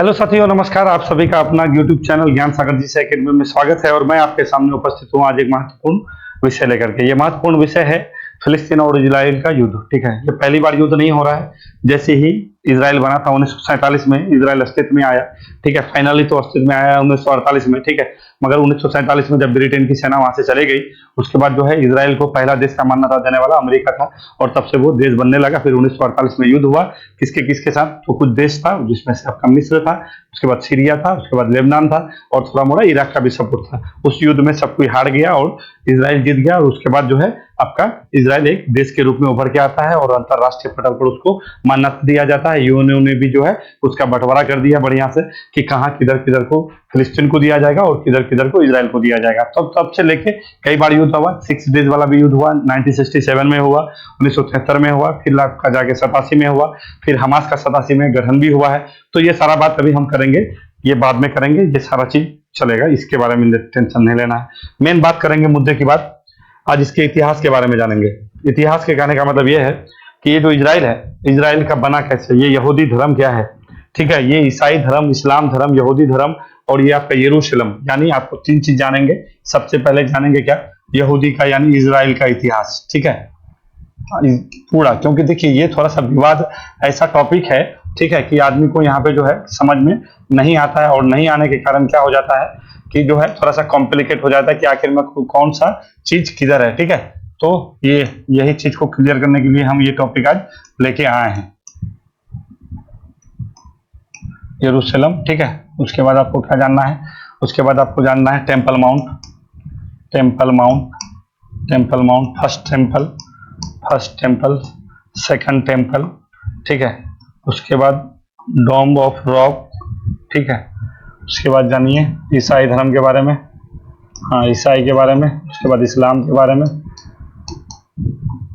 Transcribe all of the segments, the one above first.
Hello साथियों, नमस्कार। आप सभी का अपना YouTube चैनल ज्ञान सागर जी से अकेडमी में स्वागत है और मैं आपके सामने उपस्थित हूँ आज एक महत्वपूर्ण विषय लेकर के। ये महत्वपूर्ण विषय है फिलिस्तीन और इजराइल का युद्ध। ठीक है, ये पहली बार युद्ध नहीं हो रहा है। जैसे ही इजराइल बना था 1947 में इजराइल अस्तित्व में आया। ठीक है, फाइनली तो अस्तित्व में आया 1948 में। ठीक है, मगर 1947 में जब ब्रिटेन की सेना वहां से चली गई, उसके बाद जो है इजराइल को पहला देश का मान्यता देने वाला अमेरिका था और तब से वो देश बनने लगा। फिर 1948 में युद्ध हुआ। किसके किसके साथ? तो कुछ देश था जिसमें से आपका मिस्र था, उसके बाद सीरिया था, उसके बाद लेबनान था और थोड़ा मोड़ा इराक का भी सपोर्ट था। उस युद्ध में सब कोई हार गया और इजराइल जीत गया और उसके बाद जो है आपका इजराइल एक देश के रूप में उभर के आता है और अंतरराष्ट्रीय पटल पर उसको मान्यता दिया जाता है। यूएनओ ने भी जो है उसका बंटवारा कर दिया बढ़िया से कि कहाँ किधर किधर को फिलिस्तीन को दिया जाएगा और किधर किधर को इजराइल को दिया जाएगा। तब से लेके कई बार युद्ध हुआ। 6 डेज वाला भी युद्ध हुआ, 1967 में हुआ, 1973 में हुआ, फिर आपका जाके 87 में हुआ, फिर हमास का 87 में गठन भी हुआ है। तो ये सारा बात अभी हम करेंगे, ये बाद में करेंगे, ये सारा चीज चलेगा, इसके बारे में टेंशन नहीं लेना है। मेन बात करेंगे मुद्दे की बात, आज इसके इतिहास के बारे में जानेंगे। इतिहास के कहने का मतलब ये है कि ये जो इजराइल है, इजराइल का बना कैसे, ये यहूदी धर्म क्या है। ठीक है, ये ईसाई धर्म, इस्लाम धर्म, यहूदी धर्म और ये आपका यरूशलेम, यानी आपको 3 चीज जानेंगे। सबसे पहले जानेंगे क्या? यहूदी का यानी इजराइल का इतिहास। ठीक है, पूरा, क्योंकि देखिए ये थोड़ा सा विवाद ऐसा टॉपिक है, ठीक है, कि आदमी को यहाँ पे जो है समझ में नहीं आता है और नहीं आने के कारण क्या हो जाता है कि जो है थोड़ा सा कॉम्प्लिकेट हो जाता है कि आखिर में कौन सा चीज किधर है। ठीक है, तो यही चीज को क्लियर करने के लिए हम ये टॉपिक आज लेके आए हैं, यरूशलेम। ठीक है, उसके बाद आपको क्या जानना है? उसके बाद आपको जानना है temple mount, temple mount, temple mount, first temple, second temple. ठीक है, उसके बाद डोम ऑफ रॉक। ठीक है, उसके बाद जानिए ईसाई धर्म के बारे में, हाँ ईसाई के बारे में, उसके बाद इस्लाम के बारे में।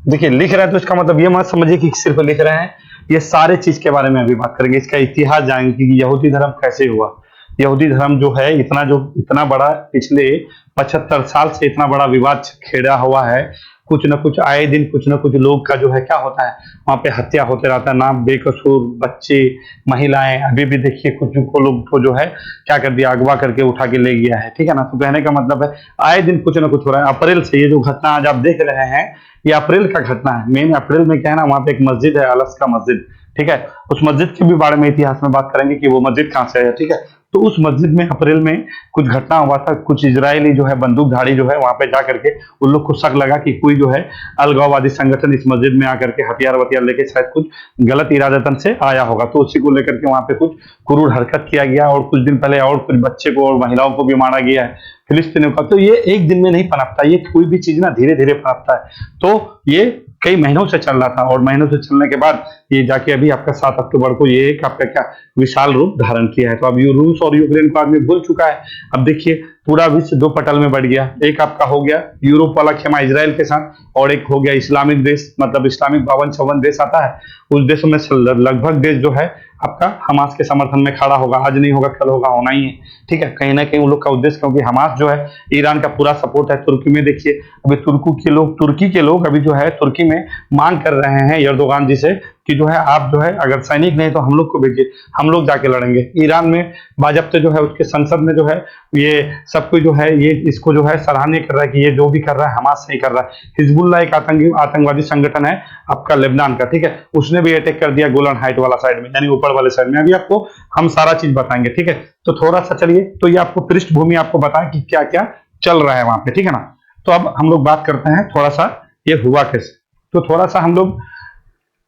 देखिए लिख रहे हैं तो इसका मतलब ये मत समझिए कि सिर्फ लिख रहे हैं, ये सारे चीज के बारे में अभी बात करेंगे। इसका इतिहास जानेंगे कि यहूदी धर्म कैसे हुआ। यहूदी धर्म जो है इतना बड़ा पिछले 75 साल से इतना बड़ा विवाद छेड़ा हुआ है। कुछ न कुछ आए दिन कुछ न कुछ लोग का जो है क्या होता है, वहां पे हत्या होते रहता है, ना बेकसूर बच्चे, महिलाएं। अभी भी देखिए कुछ लोग को जो है क्या कर दिया, अगवा करके उठा के ले गया है। ठीक है ना, तो कहने का मतलब है आए दिन कुछ न कुछ हो रहा है। अप्रैल से ये जो घटना आज आप देख रहे हैं, ये अप्रैल का घटना है। मेन अप्रैल में क्या है ना, वहां पे एक मस्जिद है, अलस्का मस्जिद। ठीक है, उस मस्जिद के भी बारे में इतिहास में बात करेंगे कि वो मस्जिद कहाँ से है। ठीक है, तो उस मस्जिद में अप्रैल में कुछ घटना हुआ था। कुछ इजरायली जो है बंदूकधारी जो है वहां पे जा करके उन लोग को शक लगा कि कोई जो है अलगाववादी संगठन इस मस्जिद में आकर के हथियार वथियार लेके शायद कुछ गलत इरादतन से आया होगा। तो उसी को लेकर के वहां पे कुछ क्रूर हरकत किया गया और कुछ दिन पहले और कुछ बच्चे को और महिलाओं को भी मारा गया है फिलिस्तीनियों का। तो ये एक दिन में नहीं पनपता, ये कोई भी चीज ना धीरे धीरे पनपता है। तो ये कई महीनों से चल रहा था और महीनों से चलने के बाद ये जाके अभी आपका 7 अक्टूबर को ये एक आपका क्या विशाल रूप धारण किया है। तो अब रूस और यूक्रेन को आदमी भूल चुका है। अब देखिए पूरा विश्व 2 पटल में बढ़ गया। एक आपका हो गया यूरोप वाला खेमा इजराइल के साथ और एक हो गया इस्लामिक देश, मतलब इस्लामिक 52-54 देश आता है। उस देशों में लगभग देश जो है आपका हमास के समर्थन में खड़ा होगा। आज नहीं होगा कल होगा, होना ही है। ठीक है, कहीं ना कहीं उन लोग का उद्देश्य, क्योंकि हमास जो है ईरान का पूरा सपोर्ट है। तुर्की में देखिए अभी तुर्की के लोग अभी जो है तुर्की में मांग कर रहे हैं एर्दोगान जी से कि जो है आप जो है अगर सैनिक नहीं तो हम लोग को भेजिए, हम लोग जाके लड़ेंगे। ईरान में बाजब्ते जो है उसके संसद में जो है ये सब कोई जो है ये इसको जो है सराहनीय कर रहा है कि ये जो भी कर रहा है हमास नहीं कर रहा है। हिजबुल्लाह एक आतंकवादी संगठन है आपका लेबनान का। ठीक है, उसने भी अटैक कर दिया गोलन हाइट वाला साइड में, यानी ऊपर वाले साइड में। अभी आपको हम सारा चीज बताएंगे। ठीक है, तो थोड़ा सा चलिए, तो ये आपको पृष्ठभूमि आपको बताएं कि क्या क्या चल रहा है वहां पे। ठीक है ना, तो अब हम लोग बात करते हैं थोड़ा सा ये हुआ कैसे। तो थोड़ा सा हम लोग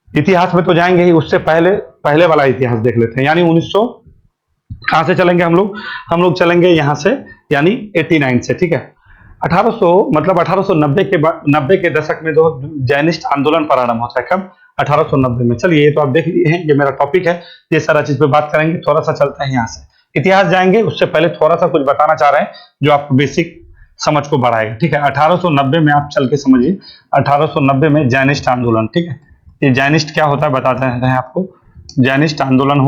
इतिहास में तो जाएंगे ही, उससे पहले वाला इतिहास देख लेते हैं। यानी 1900 कहां से चलेंगे हम लोग चलेंगे यहां से, यानी 89 से। ठीक है, 1800 मतलब 1890 के दशक में जो जैनिस्ट आंदोलन प्रारंभ होता है। कब? 1890 में। चलिए ये तो आप देख लिए हैं, ये मेरा टॉपिक है, ये सारा चीज पे बात करेंगे। थोड़ा सा चलते हैं यहाँ से, इतिहास जाएंगे। उससे पहले थोड़ा सा कुछ बताना चाह रहे हैं जो आपको बेसिक समझ को बढ़ाएगा। ठीक है, 1890 में आप चल के समझिए, 1890 में जैनिस्ट आंदोलन। ठीक है, ये जैनिस्ट क्या होता है बताते हैं आपको। जैनिस्ट आंदोलन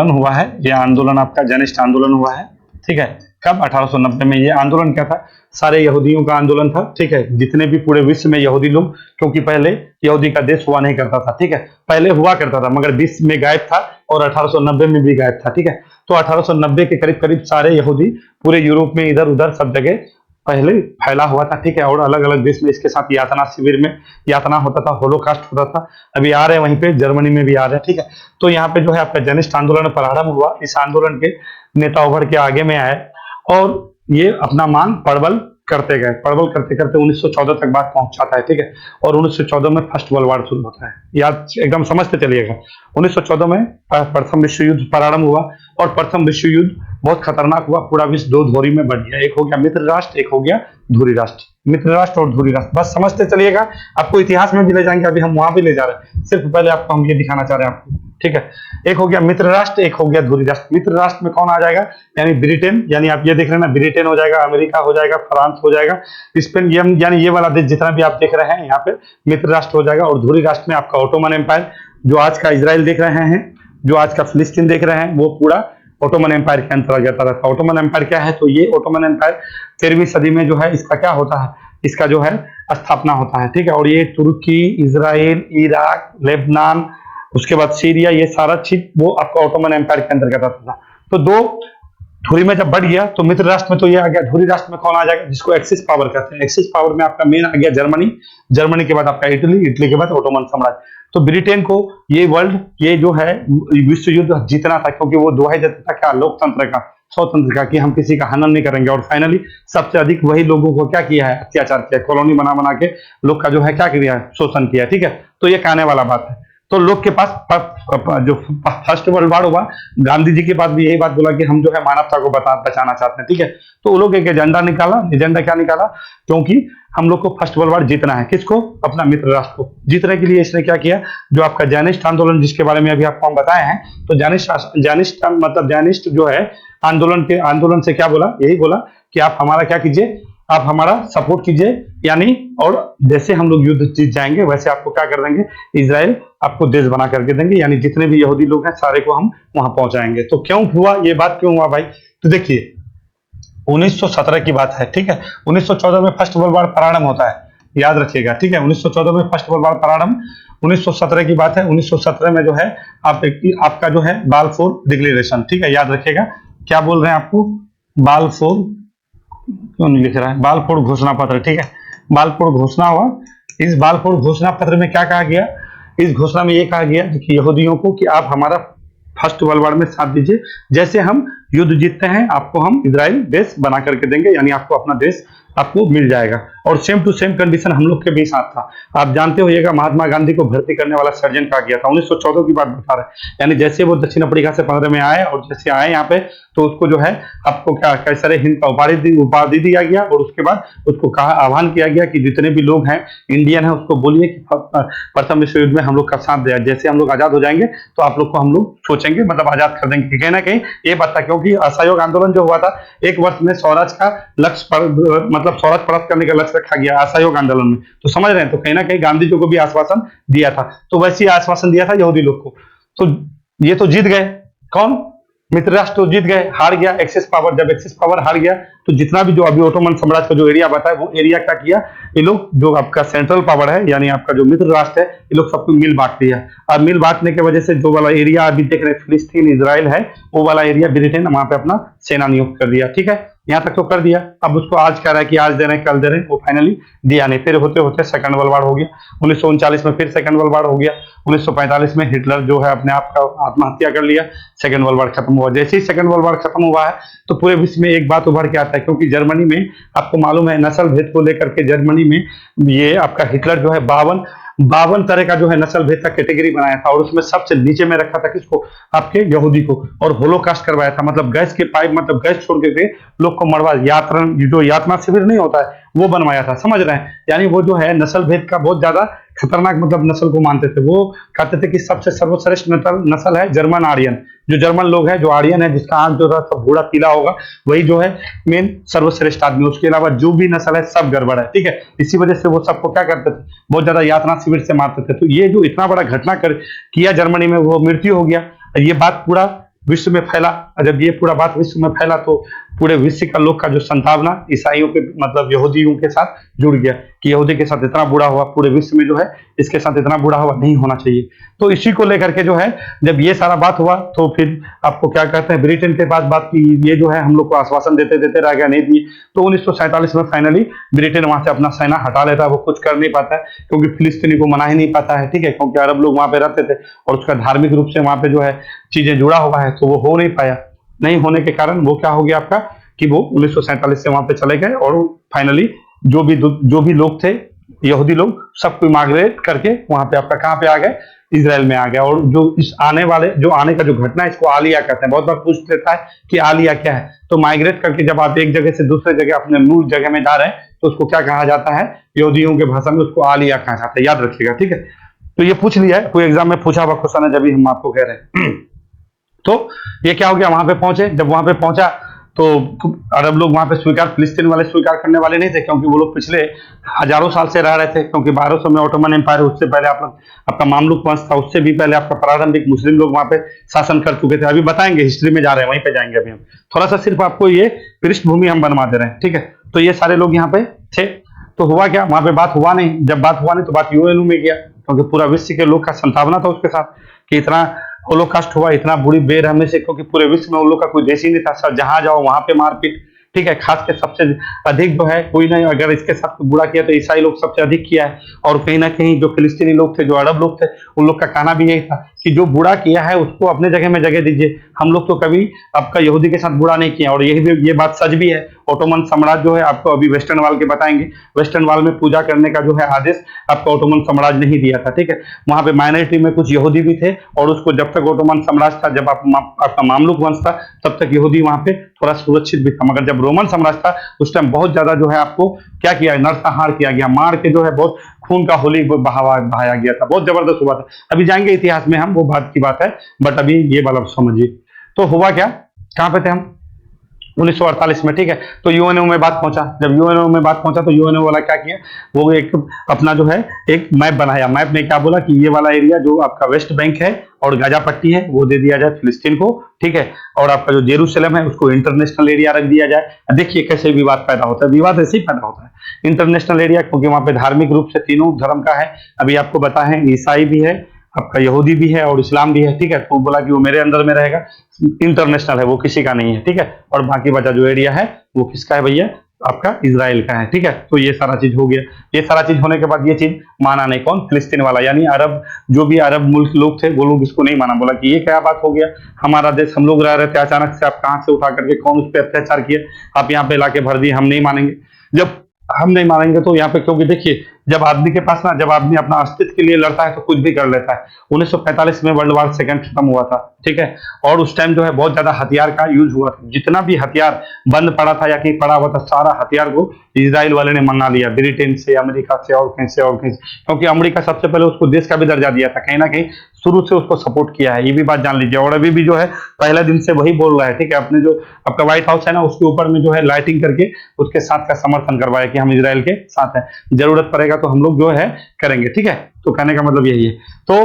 हुआ है, ये आंदोलन आपका जैनिस्ट आंदोलन हुआ है। ठीक है, कब? 1890 में। ये आंदोलन क्या था? सारे यहूदियों का आंदोलन था। ठीक है, जितने भी पूरे विश्व में यहूदी लोग, क्योंकि पहले यहूदी का देश हुआ नहीं करता था। ठीक है, पहले हुआ करता था मगर विश्व में गायब था और 1890 में भी गायब था, ठीक है। तो 1890 के करीब करीब सारे यहूदी पूरे यूरोप में इधर उधर सब जगह पहले फैला हुआ था, ठीक है। और अलग अलग देश में इसके साथ यातना शिविर में यातना होता था, होलोकास्ट होता था। अभी आ रहे हैं वहीं पे, जर्मनी में भी आ रहे हैं, ठीक है। तो यहाँ पे जो है आपका जनिष्ठ आंदोलन प्रारंभ हुआ। इस आंदोलन के नेता उभर के आगे में आए और ये अपना मांग प्रबल करते गए, प्रबल करते करते 1914 तक बात पहुंच जाता है, ठीक है। और 1914 में फर्स्ट वर्ल्ड वार शुरू होता है, याद एकदम समझते चलिएगा। 1914 में प्रथम विश्व युद्ध प्रारंभ हुआ और प्रथम विश्व युद्ध बहुत खतरनाक हुआ। पूरा विश्व दो धोरी में बढ़ गया, एक हो गया मित्र राष्ट्र, एक हो गया धुरी राष्ट्र। मित्र राष्ट्र और धुरी राष्ट्र, बस समझते चलिएगा। आपको इतिहास में भी ले जाएंगे, अभी हम वहां भी ले जा रहे हैं, सिर्फ पहले आपको हम ये दिखाना चाह रहे हैं आपको, ठीक है। एक हो गया मित्र राष्ट्र, एक हो गया धुरी राष्ट्र। मित्र राष्ट्र में कौन आ जाएगा, यानी ब्रिटेन, यानी आप ये देख रहे हैं ना, ब्रिटेन हो जाएगा, अमेरिका हो जाएगा, फ्रांस हो जाएगा, स्पेन, यानी ये वाला देश जितना भी आप देख रहे हैं यहाँ पे मित्र राष्ट्र हो जाएगा। और धुरी राष्ट्र में आपका ऑटोमन एम्पायर, जो आज का इजराइल देख रहे हैं, जो आज का फिलिस्तीन देख रहे हैं, वो पूरा ऑटोमन एम्पायर के अंतर्गत आता था। ऑटोमन एम्पायर क्या है, तो ये ऑटोमन एम्पायर 13वीं सदी में जो है इसका क्या होता है, इसका जो है स्थापना होता है, ठीक है। और ये तुर्की, इजराइल, इराक, लेबनान, उसके बाद सीरिया, ये सारा चीज वो आपका ऑटोमन एम्पायर के अंतर्गत आता था। तो दो धुरी में जब बढ़ गया तो मित्र राष्ट्र में तो ये आ गया। धुरी राष्ट्र में कौन आ जाएगा, जिसको एक्सिस पावर कहते हैं। एक्सिस पावर में आपका मेन आ गया जर्मनी, जर्मनी के बाद आपका इटली, इटली के बाद ऑटोमन साम्राज्य। तो ब्रिटेन को ये वर्ल्ड, ये जो है विश्व युद्ध जीतना था, क्योंकि वो दुहाई देता था क्या, लोकतंत्र का, स्वतंत्र का, कि हम किसी का हनन नहीं करेंगे। और फाइनली सबसे अधिक वही लोगों को क्या किया है, अत्याचार किया, कॉलोनी बना बना के लोग का जो है क्या किया है, शोषण किया, ठीक है। तो ये कहने वाला बात है। तो लोग के पास जो फर्स्ट वर्ल्ड वार हुआ, गांधी जी के पास भी यही बात बोला कि हम जो है मानवता को बचाना चाहते हैं, ठीक है। तो वो लोग एक एजेंडा निकाला, एजेंडा क्या निकाला, क्योंकि हम लोग को फर्स्ट वर्ल्ड वार जीतना है। किसको, अपना मित्र राष्ट्र को। जीतने के लिए इसने क्या किया, जो आपका जैनिस्ट आंदोलन, जिसके बारे में अभी आपको हम बताए हैं, तो जैनिस्ट मतलब जैनिस्ट जो है आंदोलन से क्या बोला, यही बोला कि आप हमारा क्या कीजिए, आप हमारा सपोर्ट कीजिए, यानी और जैसे हम लोग युद्ध जीत जाएंगे वैसे आपको क्या कर देंगे, इजराइल आपको देश बना करके देंगे, यानी जितने भी यहूदी लोग हैं सारे को हम वहां पहुंचाएंगे। तो क्यों हुआ ये बात, क्यों हुआ भाई, तो देखिए 1917 की बात है, ठीक है। 1914 में फर्स्ट वर्ल्ड वार प्रारंभ होता है, याद रखिएगा, ठीक है। 1914 में फर्स्ट वर्ल्ड वार प्रारंभ, 1917 की बात है। 1917 में जो है आपका जो है बालफोर डिक्लेरेशन, ठीक है, याद रखिएगा। क्या बोल रहे हैं आपको, बालफोर, क्यों नहीं लिख रहा है, बालफोर घोषणा पत्र, ठीक है। बालफोर घोषणा हुआ। इस बालफोर घोषणा पत्र में क्या कहा गया, इस घोषणा में यह कहा गया कि यहूदियों को कि आप हमारा फर्स्ट वर्ल्ड वार में साथ दीजिए, जैसे हम युद्ध जीतते हैं आपको हम इजराइल देश बना करके देंगे, यानी आपको अपना देश आपको मिल जाएगा। और सेम टू सेम कंडीशन हम लोग के भी साथ था। आप जानते होइएगा महात्मा गांधी को भर्ती करने वाला सर्जन कहा गया था, 1914 की बात बता रहे हैं। यानी जैसे वो दक्षिण अफ्रीका से 15 में आए और जैसे आए यहाँ पे, तो उसको जो है आपको क्या कैसरे हिंद का उपाधि दिया गया। और उसके बाद उसको कहा, आह्वान किया गया कि जितने भी लोग हैं इंडियन है उसको बोलिए कि प्रथम विश्व युद्ध में हम लोग का साथ दिया, जैसे हम लोग आजाद हो जाएंगे तो आप लोग को हम लोग सोचेंगे, मतलब आजाद कर देंगे। कहीं ना कहीं ये बात था, क्योंकि असहयोग आंदोलन जो हुआ था, एक वर्ष में स्वराज का लक्ष्य मतलब स्वराज प्राप्त करने का लक्ष्य रखा गया असहयोग आंदोलन में, तो समझ रहे हैं। तो कहीं ना कहीं गांधी जी को भी आश्वासन दिया था, तो वैसे ही आश्वासन दिया था यहूदी लोग को। तो ये तो जीत गए, कौन, मित्र राष्ट्र तो जीत गए, हार गया एक्सिस पावर। जब एक्सिस पावर हार गया तो जितना भी जो अभी ओटोमन साम्राज्य का जो एरिया बताया, वो एरिया क्या किया, ये लोग जो आपका सेंट्रल पावर है, यानी आपका जो मित्र राष्ट्र है, ये लोग सबको मिल बांट दिया। और मिल बांटने की वजह से जो वाला एरिया अभी देख रहे हैं फिलिस्तीन, इजराइल है, वो वाला एरिया ब्रिटेन वहां पे अपना सेना नियुक्त कर दिया, ठीक है। यहाँ तक तो कर दिया। अब उसको आज कह रहा है कि आज दे रहे हैं, कल दे रहे हैं, वो फाइनली दिया नहीं। फिर होते होते सेकंड वर्ल्ड वार हो गया। 1939 में फिर सेकंड वर्ल्ड वार हो गया। 1945 में हिटलर जो है अपने आप का आत्महत्या कर लिया, सेकंड वर्ल्ड वार खत्म हुआ। जैसे ही सेकंड वर्ल्ड वार खत्म हुआ है तो पूरे विश्व में एक बात उभर के आता है, क्योंकि जर्मनी में आपको मालूम है नस्ल भेद को लेकर के जर्मनी में ये आपका हिटलर जो है 52 तरह का जो है नस्ल भेद का कैटेगरी बनाया था, और उसमें सबसे नीचे में रखा था किसको, आपके यहूदी को, और होलोकास्ट करवाया था। मतलब गैस के पाइप, मतलब गैस छोड़ के लोग को मरवा, जो यातना शिविर नहीं होता है वो बनवाया था, समझ रहे हैं। यानी वो जो है नस्ल भेद का बहुत ज्यादा खतरनाक मतलब नस्ल को मानते थे। वो कहते थे कि सबसे सर्वश्रेष्ठ नस्ल है जर्मन आर्यन, जो जर्मन लोग है, जो आर्यन है, जिसका आंख जो था भूरा पीला होगा, वही जो है मेन सर्वश्रेष्ठ आदमी। उसके अलावा जो भी नस्ल है सब गड़बड़ है, ठीक है। इसी वजह से वो सबको क्या करते थे, बहुत ज्यादा यातना शिविर से मारते थे। तो ये जो इतना बड़ा घटना किया जर्मनी में, वो मृत्यु हो गया। ये बात पूरा विश्व में फैला। जब ये पूरा बात विश्व में फैला तो पूरे विश्व का लोग का जो संभावना ईसाइयों के मतलब यहूदियों के साथ जुड़ गया कि यहूदी के साथ इतना बुरा हुआ, पूरे विश्व में जो है इसके साथ इतना बुरा हुआ नहीं होना चाहिए। तो इसी को लेकर के जो है जब ये सारा बात हुआ तो फिर आपको क्या कहते हैं, ब्रिटेन के पास बात की, ये जो है हम लोग को आश्वासन देते देते रह गया, नहीं दिए। तो 1947 में फाइनली ब्रिटेन वहां से अपना सेना हटा लेता है। वो कुछ कर नहीं पाता है क्योंकि फिलिस्तीनी को मना ही नहीं पाता है, ठीक है, क्योंकि अरब लोग वहां पे रहते थे और उसका धार्मिक रूप से वहां पे जो है चीजें जुड़ा हुआ है, तो वो हो नहीं पाया। नहीं होने के कारण वो क्या हो गया आपका कि वो 1947 से वहां पे चले गए और फाइनली जो भी लोग थे यहूदी लोग सबको माइग्रेट करके वहां पे आपका कहाँ पे आ गए, इजराइल में आ गया। और जो इस आने का जो घटना है इसको आलिया कहते हैं। बहुत बार पूछ लेता है कि आलिया क्या है, तो माइग्रेट करके जब आप एक जगह से दूसरे जगह अपने मूल जगह में जा रहे हैं तो उसको क्या कहा जाता है, यहूदियों के भाषा में उसको आलिया कहा जाता है, याद रखिएगा, ठीक है। तो ये पूछ लिया है, कोई एग्जाम में पूछा हुआ क्वेश्चन है, जब भी हम आपको कह रहे हैं। तो ये क्या हो गया, वहां पे पहुंचे, जब वहां पे पहुंचा तो अरब लोग वहां पे फिलिस्तीन वाले स्वीकार करने वाले नहीं थे, क्योंकि वो लोग पिछले हजारों साल से रह रहे थे। क्योंकि 1200 में ऑटोमन एम्पायर, उससे पहले आपका मामलुक वंश था, उससे भी पहले आपका प्रारंभिक मुस्लिम लोग वहां पे शासन कर चुके थे। अभी बताएंगे, हिस्ट्री में जा रहे हैं, वहीं पे जाएंगे अभी हम। थोड़ा सा सिर्फ आपको ये पृष्ठभूमि हम बनवा दे रहे हैं, ठीक है। तो ये सारे लोग यहाँ पे थे। तो हुआ क्या, वहां पे बात हुआ नहीं। जब बात हुआ नहीं तो बात यूएनओ में गया, क्योंकि पूरा विश्व के लोग का संभावना था उसके साथ कि इतना होलोकास्ट हुआ, इतना बुरी बेरहमी से, क्योंकि पूरे विश्व में उन लोग का कोई देश ही नहीं था। सर जहां जाओ वहां पे मारपीट, ठीक है। खास के सबसे अधिक जो है, कोई नहीं अगर इसके साथ कोई बुरा किया तो ईसाई लोग सबसे अधिक किया है। और कहीं ना कहीं जो फिलिस्तीनी लोग थे, जो अरब लोग थे, उन लोग का कहना भी यही था कि जो बुरा किया है उसको अपने जगह में जगह दीजिए, हम लोग तो कभी आपका यहूदी के साथ बुरा नहीं किया। और ये बात सच भी है। ओटोमन साम्राज्य जो है, आपको अभी वेस्टर्न वाल के बताएंगे, वेस्टर्न वाल में पूजा करने का जो है आदेश आपका ओटोमन साम्राज्य नहीं दिया था, ठीक है। वहां पे माइनॉरिटी में कुछ यहूदी भी थे, और उसको जब तक ओटोमन साम्राज्य था, जब आपका मामलुक वंश था, तब तक यहूदी वहां पे थोड़ा सुरक्षित भी था। मगर जब रोमन साम्राज्य था उस टाइम बहुत ज्यादा जो है आपको क्या किया, नरसंहार किया गया, मार के जो है बहुत खून का होली बहाया गया था, बहुत जबरदस्त हुआ था। अभी जाएंगे इतिहास में हम, वो बात की बात है, बट अभी ये वाला समझिए। तो हुआ क्या, कहां पे थे हम, 1948 में, ठीक है। तो यूएनओ में बात पहुंचा। जब यूएनओ में बात पहुंचा तो यूएनओ वाला क्या किया, वो एक अपना जो है एक मैप बनाया। मैप में क्या बोला कि ये वाला एरिया जो आपका वेस्ट बैंक है और गाजा पट्टी है वो दे दिया जाए फिलिस्तीन को, ठीक है। और आपका जो जेरूशलेम है उसको इंटरनेशनल एरिया रख दिया जाए। देखिए कैसे विवाद पैदा होता है, विवाद ऐसे ही पैदा होता है। इंटरनेशनल एरिया क्योंकि वहां पे धार्मिक रूप से तीनों धर्म का है। अभी आपको पता है ईसाई भी है, आपका यहूदी भी है और इस्लाम भी है, ठीक है। तो बोला कि वो मेरे अंदर में रहेगा, इंटरनेशनल है, वो किसी का नहीं है, ठीक है। और बाकी बचा जो एरिया है वो किसका है भैया, आपका इजराइल का है, ठीक है। तो ये सारा चीज हो गया। ये सारा चीज होने के बाद ये चीज माना नहीं, कौन, फिलिस्तीन वाला, यानी अरब, जो भी अरब मुल्क लोग थे वो लोग इसको नहीं माना। बोला कि ये क्या बात हो गया, हमारा देश, हम लोग रह रहे थे, अचानक से आप कहां से उठा करके, कौन उस पर अत्याचार किया, आप यहाँ पे लाके भर दिए, हम नहीं मानेंगे। जब हम नहीं मानेंगे तो यहाँ पे, क्योंकि देखिए जब आदमी के पास ना, जब आदमी अपना अस्तित्व के लिए लड़ता है तो कुछ भी कर लेता है। 1945 में वर्ल्ड वार सेकंड खत्म हुआ था, ठीक है। और उस टाइम जो है बहुत ज्यादा हथियार का यूज हुआ था। जितना भी हथियार बंद पड़ा था या कहीं पड़ा हुआ था, सारा हथियार को इजराइल वाले ने मंगा लिया, ब्रिटेन से, अमेरिका से और कहीं से और कहीं से। क्योंकि अमेरिका सबसे पहले उसको देश का भी दर्जा दिया था, कहीं ना कहीं शुरू से उसको सपोर्ट किया है, ये भी बात जान लीजिए। और अभी भी जो है पहले दिन से वही बोल रहा है, ठीक है। अपने जो आपका व्हाइट हाउस है ना, उसके ऊपर में जो है लाइटिंग करके उसके साथ का समर्थन करवाया कि हम इजराइल के साथ हैं, जरूरत पड़ेगा तो हम लोग जो है करेंगे, ठीक है। तो कहने का मतलब यही है। तो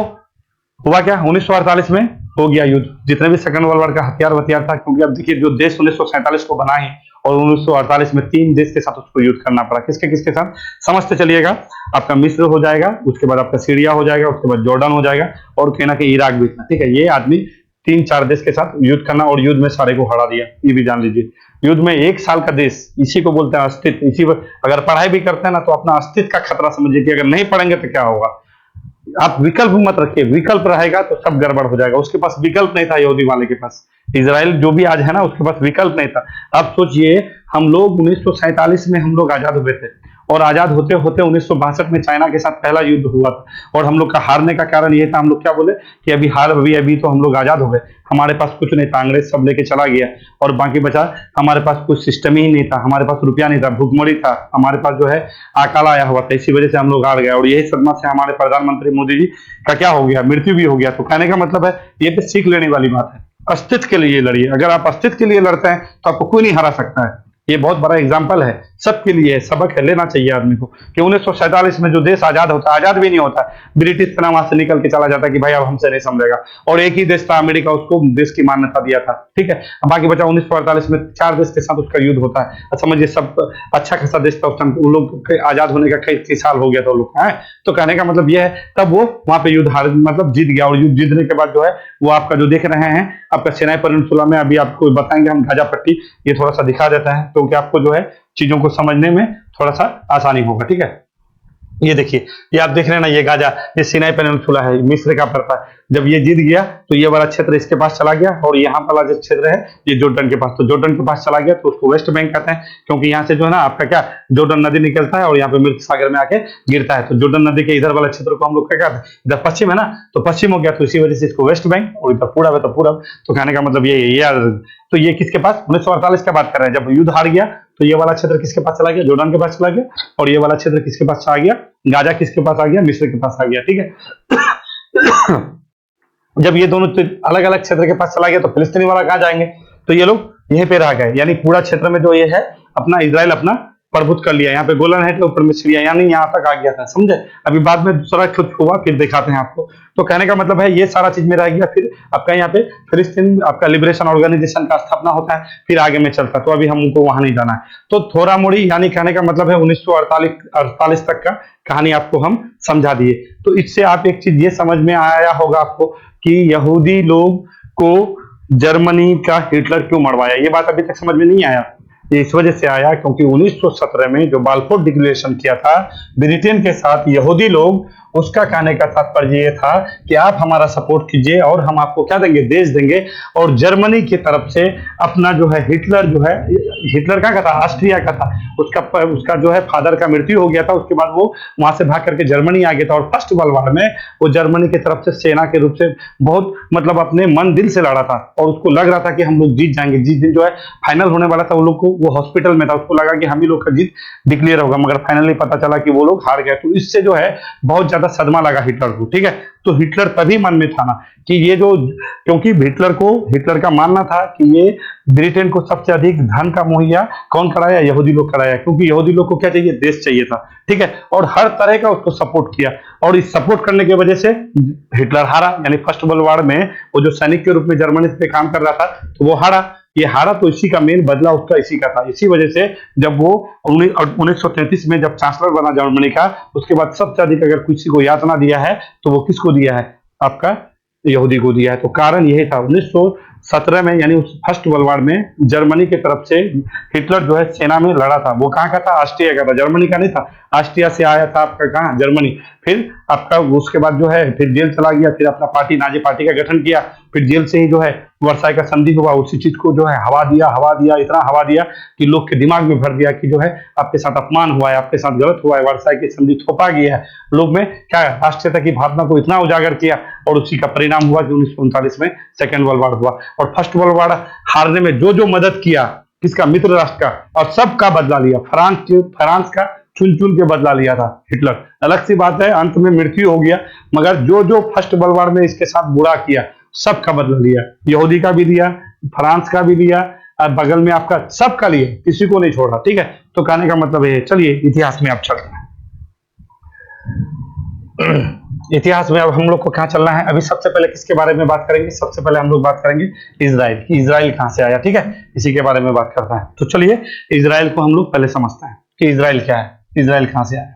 हुआ क्या, 1948 में हो गया युद्ध। जितने भी सेकंड वर्ल्ड वॉर का हथियार था, क्योंकि अब देखिए जो देश 1947 को बना है और 1948 में 3 देश के साथ उसको युद्ध करना पड़ा। किसके किसके साथ समझते चलिएगा, आपका मिस्र हो जाएगा, उसके बाद आपका सीरिया हो जाएगा, उसके बाद जॉर्डन हो जाएगा, और कहीं ना कहीं इराक भी था, ठीक है। ये आदमी 3-4 देश के साथ युद्ध करना, और युद्ध में सारे को हरा दिया, ये भी जान लीजिए। युद्ध में 1 साल का देश, इसी को बोलते हैं अस्तित्व। इसी पर अगर पढ़ाई भी करते हैं ना तो अपना अस्तित्व का खतरा समझिए कि अगर नहीं पढ़ेंगे तो क्या होगा। आप विकल्प मत रखिए, विकल्प रहेगा तो सब गड़बड़ हो जाएगा। उसके पास विकल्प नहीं था यहूदी वाले के पास, इजराइल जो भी आज है ना उसके पास विकल्प नहीं था। अब सोचिए हम लोग 1947 में हम लोग आजाद हुए थे, और आजाद होते होते 1962 में चाइना के साथ पहला युद्ध हुआ था। और हम लोग का हारने का कारण ये था, हम लोग क्या बोले कि अभी तो हम लोग आजाद हो गए, हमारे पास कुछ नहीं था, अंग्रेज सब लेके चला गया, और बाकी बचा हमारे पास कुछ सिस्टम ही नहीं था, हमारे पास रुपया नहीं था, भूखमरी था, हमारे पास जो है अकाल आया हुआ था, इसी वजह से हम लोग हार गए। और यही सदमा से हमारे प्रधानमंत्री मोदी जी का क्या हो गया, मृत्यु भी हो गया। तो कहने का मतलब है ये तो सीख लेने वाली बात है, अस्तित्व के लिए लड़िए। अगर आप अस्तित्व के लिए लड़ते हैं तो आपको कोई नहीं हरा सकता है। ये बहुत बड़ा एग्जाम्पल है, सबके लिए सबक है, लेना चाहिए आदमी को कि 1947 में जो देश आजाद होता है, आजाद भी नहीं होता, ब्रिटिश सेना वहां से निकल के चला जाता कि भाई अब हमसे नहीं समझेगा, और एक ही देश था अमेरिका, उसको देश की मान्यता दिया था, ठीक है। अब बाकी बचा 1948 में 4 देश के साथ उसका युद्ध होता है। अब समझिए सब अच्छा खासा देश था उस टाइम, उन लोग के आजाद होने का कई साल हो गया था उन लोग का, तो कहने का मतलब यह है तब वो वहां पे युद्ध हार मतलब जीत गया, और युद्ध जीतने के बाद जो है वो आपका जो देख रहे हैं आपका सिनाई पेनिनसुला में, अभी आपको बताएंगे हम गाजा पट्टी, ये थोड़ा सा दिखा देता है क्योंकि आपको जो है चीजों को समझने में थोड़ा सा आसानी होगा, ठीक है। ये देखिए, ये आप देख रहे हैं ना, ये गाजा, ये सिनाई पेनिनसुला है, मिस्र का पड़ता है। जब ये जीत गया तो ये वाला क्षेत्र इसके पास चला गया, और यहाँ वाला जो क्षेत्र है ये जॉर्डन के पास, तो जॉर्डन के पास चला गया तो उसको वेस्ट बैंक कहते हैं, क्योंकि यहाँ से जो है ना आपका क्या जॉर्डन नदी निकलता है और यहाँ पे मृत सागर में आके गिरता है, तो जॉर्डन नदी के इधर वाले क्षेत्र को हम लोग क्या कहते हैं, इधर पश्चिम है ना, तो पश्चिम हो गया, तो इसी वजह से इसको वेस्ट बैंक, और इधर पूरब है तो पूरब। तो कहने का मतलब ये तो ये किसके पास 1948 का बात कर रहे हैं, जब युद्ध हार गया तो ये वाला क्षेत्र किसके पास चला गया, जॉर्डन के पास चला गया, और ये वाला क्षेत्र किसके पास आ गया, गाजा किसके पास आ गया, मिस्र के पास आ गया, ठीक है। जब ये दोनों अलग अलग क्षेत्र के पास चला गया तो फिलिस्तीनी वाला कहाँ जाएंगे, तो ये लोग यहीं पे रह गए, यानी पूरा क्षेत्र में जो ये है अपना इजराइल अपना प्रभुत्व कर लिया, यहाँ पे गोलन है के ऊपर में सीरिया, यानी यहाँ तक आ गया था, समझे। अभी बाद में दूसरा कुछ हुआ फिर दिखाते हैं आपको। तो कहने का मतलब है ये सारा चीज में रह गया, फिर आपका यहाँ पे फिलिस्तीन आपका लिबरेशन ऑर्गेनाइजेशन का स्थापना होता है, फिर आगे में चलता है, तो अभी हमको वहां नहीं जाना है। तो थोड़ा मोड़ी यानी कहने का मतलब है 1948 तक का कहानी आपको हम समझा दिए। तो इससे आप एक चीज ये समझ में आया होगा आपको कि यहूदी लोग को जर्मनी का हिटलर क्यों मरवाया, ये बात अभी तक समझ में नहीं आया। ये इस वजह से आया क्योंकि 1917 में जो बाल्फोर डिक्लेरेशन किया था ब्रिटेन के साथ यहूदी लोग, उसका कहने का तात्पर्य ये था कि आप हमारा सपोर्ट कीजिए और हम आपको क्या देंगे, देश देंगे। और जर्मनी की तरफ से अपना जो है हिटलर जो है, हिटलर का था, ऑस्ट्रिया का था, उसका जो है फादर का मृत्यु हो गया था, उसके बाद वो वहां से भाग करके जर्मनी आ गया था, और फर्स्ट वर्ल्ड वॉर में वो जर्मनी की तरफ से सेना के रूप से बहुत मतलब अपने मन दिल से लड़ा था, और उसको लग रहा था कि हम लोग जीत जाएंगे। जिस दिन जो है फाइनल होने वाला था, वो लोग को वो हॉस्पिटल में था, उसको लगा कि हम ही लोग का जीत डिक्लेयर होगा, मगर फाइनली पता चला कि वो लोग हार गए। तो इससे जो है बहुत ज्यादा सदमा लगा हिटलर को, ठीक है। तो हिटलर तभी मन में था ना कि ये जो, क्योंकि हिटलर का मानना था कि ये ब्रिटेन को सबसे अधिक धन का मुहैया कौन कराया, यहूदी लोग कराया, क्योंकि यहूदी लोग को क्या चाहिए, देश चाहिए था, ठीक है। और हर तरह का उसको सपोर्ट किया, और इस सपोर्ट करने की वजह से हिटलर हारा, यानी फर्स्ट वर्ल्ड वॉर में वो जो सैनिक के रूप में जर्मनी पे काम कर रहा था तो वो हारा। ये हारा तो इसी का मेन बदला उसका इसी का था। इसी वजह से जब वो 1933 में जब चांसलर बना जर्मनी का, उसके बाद सबसे अधिक अगर किसी को यातना दिया है तो वो किसको दिया है, आपका यहूदी को दिया है। तो कारण यही था 1917 में, यानी उस फर्स्ट वर्ल्ड वॉर में जर्मनी की तरफ से हिटलर जो है सेना में लड़ा था। वो कहाँ का था, ऑस्ट्रिया का था, जर्मनी का नहीं था। ऑस्ट्रिया से आया था आपका कहाँ, जर्मनी। फिर आपका उसके बाद जो है फिर जेल चला गया, फिर अपना पार्टी नाजी पार्टी का गठन किया, फिर जेल से ही जो है वर्साई का संधि हुआ, उसी चीज को जो है हवा दिया, इतना हवा दिया कि लोग के दिमाग में भर दिया कि जो है आपके साथ अपमान हुआ है, आपके साथ गलत हुआ है, वर्साई की संधि थोपा गया है। लोग में क्या राष्ट्रीयता की भावना को इतना उजागर किया, और उसी का परिणाम हुआ कि 1939 में सेकेंड वर्ल्ड वॉर हुआ। और फर्स्ट वर्ल्ड वॉर हारने में जो जो मदद किया, किसका, मित्र राष्ट्र का, और सबका बदला लिया। फ्रांस का चुन चुन के बदला लिया था हिटलर। अलग सी बात है, अंत में मृत्यु हो गया, मगर जो जो फर्स्ट वर्ल्ड वॉर में इसके साथ बुरा किया सबका बदला लिया। यहूदी का भी लिया, फ्रांस का भी लिया, और बगल में आपका सबका लिया, किसी को नहीं छोड़ा, ठीक है। तो कहने का मतलब है, चलिए इतिहास में अब चलते हैं। इतिहास में अब हम लोग को कहाँ चलना है, अभी सबसे पहले किसके बारे में बात करेंगे, सबसे पहले हम लोग बात करेंगे इजराइल की। इजराइल कहाँ से आया, ठीक है, इसी के बारे में बात करते हैं। तो चलिए इजराइल को हम लोग पहले समझते हैं कि इजराइल क्या है, इजराइल कहाँ से आया।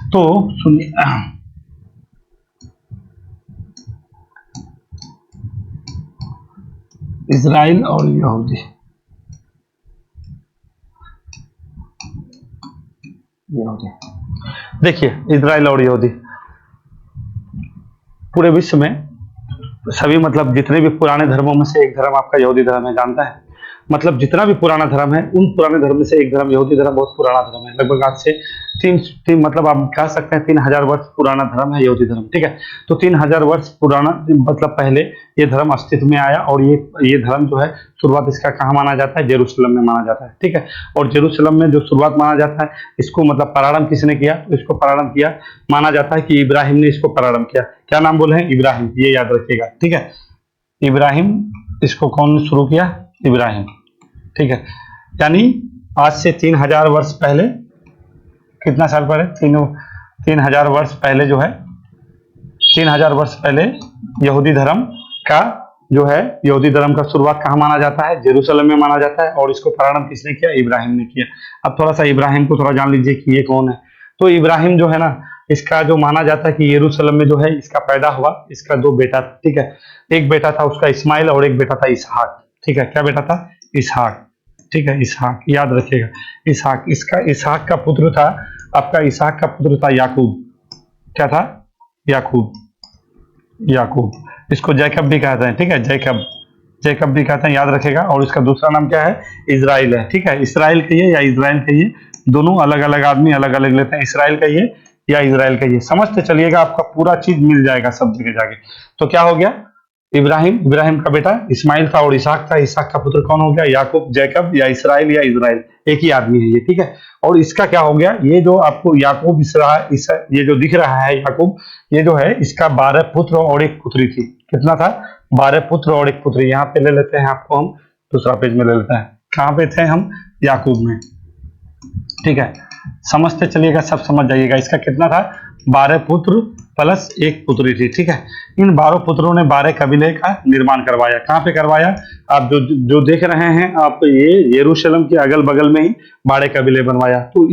तो सुनिए, इजराइल और यहूदी, देखिए इजराइल और यहूदी पूरे विश्व में सभी मतलब जितने भी पुराने धर्मों में से एक धर्म आपका यहूदी धर्म है, जानता है। मतलब जितना भी पुराना धर्म है, उन पुराने धर्म में से एक धर्म यहूदी धर्म बहुत पुराना धर्म है। लगभग आज से तीन मतलब आप कह सकते हैं 3000 वर्ष पुराना धर्म है यहूदी धर्म, ठीक है। तो 3000 वर्ष पुराना मतलब पहले ये धर्म अस्तित्व में आया, और ये धर्म जो है शुरुआत इसका कहाँ माना जाता है, जेरूशलेम में माना जाता है, ठीक है। और जेरूशलेम में जो शुरुआत माना जाता है, इसको मतलब प्रारंभ किसने किया, तो इसको प्रारंभ किया माना जाता है कि इब्राहिम ने इसको प्रारंभ किया। क्या नाम बोले हैं, इब्राहिम, ये याद रखिएगा, ठीक है। इब्राहिम, इसको कौन शुरू किया, इब्राहिम, ठीक है। यानी आज से 3000 वर्ष पहले, कितना साल पहले, 3000 वर्ष पहले जो है, 3000 वर्ष पहले यहूदी धर्म का जो है, यहूदी धर्म का शुरुआत कहाँ माना जाता है? जेरूशलेम में माना जाता है। और इसको प्रारंभ किसने किया? इब्राहिम ने किया। अब थोड़ा सा इब्राहिम को थोड़ा जान लीजिए कि ये कौन है। तो इब्राहिम जो है ना, इसका जो माना जाता है कि यरूशलेम में जो है इसका पैदा हुआ, इसका 2 बेटा था, ठीक है। एक बेटा था उसका इस्माइल और एक बेटा था इसहाक, ठीक है। क्या बेटा था? इसहाक, ठीक है, इसहाक, याद रखिएगा इसहाक। इसका इसहाक का पुत्र था, आपका इसहाक का पुत्र था याकूब। क्या था? याकूब, याकूब। इसको जैकब भी कहते हैं, ठीक है, जैकब, जैकब भी कहते हैं, याद रखेगा। और इसका दूसरा नाम क्या है? इजराइल है, ठीक है। इसराइल कहिए या इजराइल कहिए, दोनों अलग अलग आदमी अलग अलग लेते हैं। इसराइल कहिए या इजराइल कहिए, समझते चलिएगा, आपका पूरा चीज मिल जाएगा सब जगह जाके। तो क्या हो गया? इब्राहिम, इब्राहिम का बेटा इस्माइल था और इसहाक था। इसहाक का पुत्र कौन हो गया? याकूब, जैकब या इसराइल या इजराइल, एक ही आदमी है ये, ठीक है। और इसका क्या हो गया? ये जो आपको याकूब ये जो दिख रहा है याकूब, ये जो है इसका 12 पुत्र और एक पुत्री थी। कितना था? 12 पुत्र और एक पुत्री। यहाँ पे ले लेते हैं आपको, हम दूसरा पेज में ले लेते हैं। कहाँ पे थे हम? याकूब में, ठीक है। समझते चलिएगा, सब समझ जाइएगा। इसका कितना था? 12 पुत्र प्लस एक पुत्री थी, ठीक है। इन 12 पुत्रों ने 12 कबीले का निर्माण करवाया। कहाँ पे करवाया? आप जो देख रहे हैं आप, ये यरूशलेम के अगल बगल में ही 12 कबीले बनवाया। तो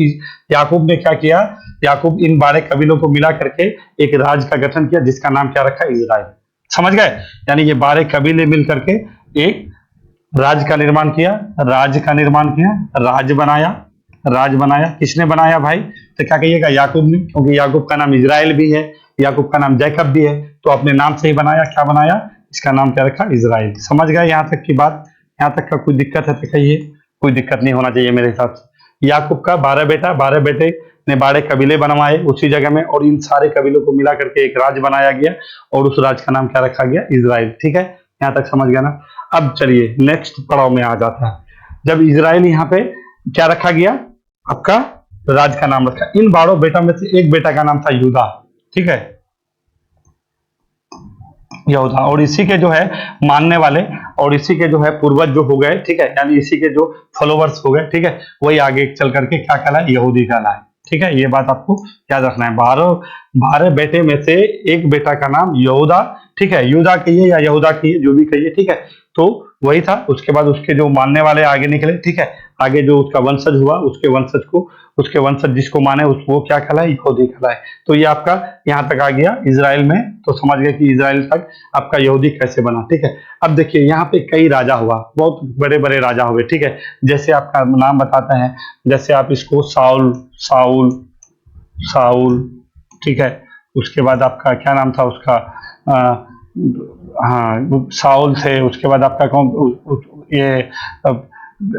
याकूब ने क्या किया? याकूब इन 12 कबीलों को मिला करके एक राज का गठन किया, जिसका नाम क्या रखा? इजराइल। समझ गए? यानी ये 12 कबीले मिल करके एक राज का निर्माण किया, राज का निर्माण किया, राज बनाया, राज बनाया। किसने बनाया भाई? तो क्या कहिएगा? याकूब ने, क्योंकि याकूब का नाम इजराइल भी है, याकूब का नाम जैकब भी है, तो अपने नाम से ही बनाया। क्या बनाया? इसका नाम क्या रखा? इजराइल। समझ गए यहाँ तक की बात? यहाँ तक का कोई दिक्कत है तो कहिए। कोई दिक्कत नहीं होना चाहिए मेरे हिसाब से। याकूब का 12 बेटा, 12 बेटे ने 12 कबीले बनवाए उसी जगह में, और इन सारे कबीलों को मिला करके एक राज बनाया गया, और उस राज का नाम क्या रखा गया? इजराइल, ठीक है। यहाँ तक समझ गया ना? अब चलिए नेक्स्ट पड़ाव में आ जाता है। जब इजराइल यहाँ पे क्या रखा गया? आपका राज का नाम रखा। इन 12 बेटा में से एक बेटा का नाम था यूदा, ठीक है, यहूदा। और इसी के जो है मानने वाले, और इसी के जो है पूर्वज जो हो गए, ठीक है, यानी इसी के जो फॉलोवर्स हो गए, ठीक है, वही आगे चल करके क्या कहलाए? यहूदी कहलाए, ठीक है। ये बात आपको याद रखना है। 12 बेटे में से एक बेटा का नाम यहूदा, ठीक है, यूदा कहिए या यहूदा कहिए, जो भी कहिए, ठीक है। तो वही था। उसके बाद उसके जो मानने वाले आगे निकले, ठीक है, आगे जो उसका वंशज हुआ, उसके वंशज जिसको माने वो क्या कहलाए? यहूदी कहलाए। तो ये आपका यहाँ तक आ गया इजराइल में। तो समझ गए कि इजराइल तक आपका यहूदी कैसे बना, ठीक है। अब देखिए यहाँ पे कई राजा हुआ, बहुत बड़े बड़े राजा हुए, ठीक है। जैसे आपका नाम बताते हैं, जैसे आप इसको साउल, साउल, साउल, ठीक है। उसके बाद आपका क्या नाम था उसका? हाँ, साउल थे। उसके बाद आपका कौन? ये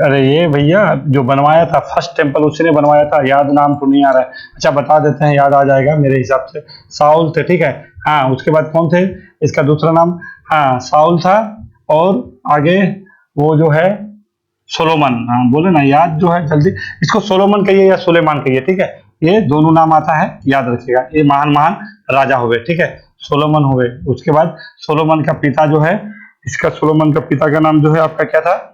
अरे ये भैया जो बनवाया था फर्स्ट टेम्पल, उसने बनवाया था, याद नाम तो नहीं आ रहा है। अच्छा बता देते हैं, याद आ जाएगा मेरे हिसाब से। साउल थे, ठीक है। हाँ, उसके बाद कौन थे? इसका दूसरा नाम, हाँ, साउल था। और आगे वो जो है सोलोमन। हाँ बोले ना, याद जो है जल्दी। इसको सोलोमन कहिए या सुलेमान कहिए, ठीक है, ये दोनों नाम आता है, याद रखिएगा। ये महान महान राजा हुए, ठीक है, सोलोमन हुए। उसके बाद सोलोमन का पिता जो है, इसका सोलोमन का पिता का नाम जो है आपका क्या था?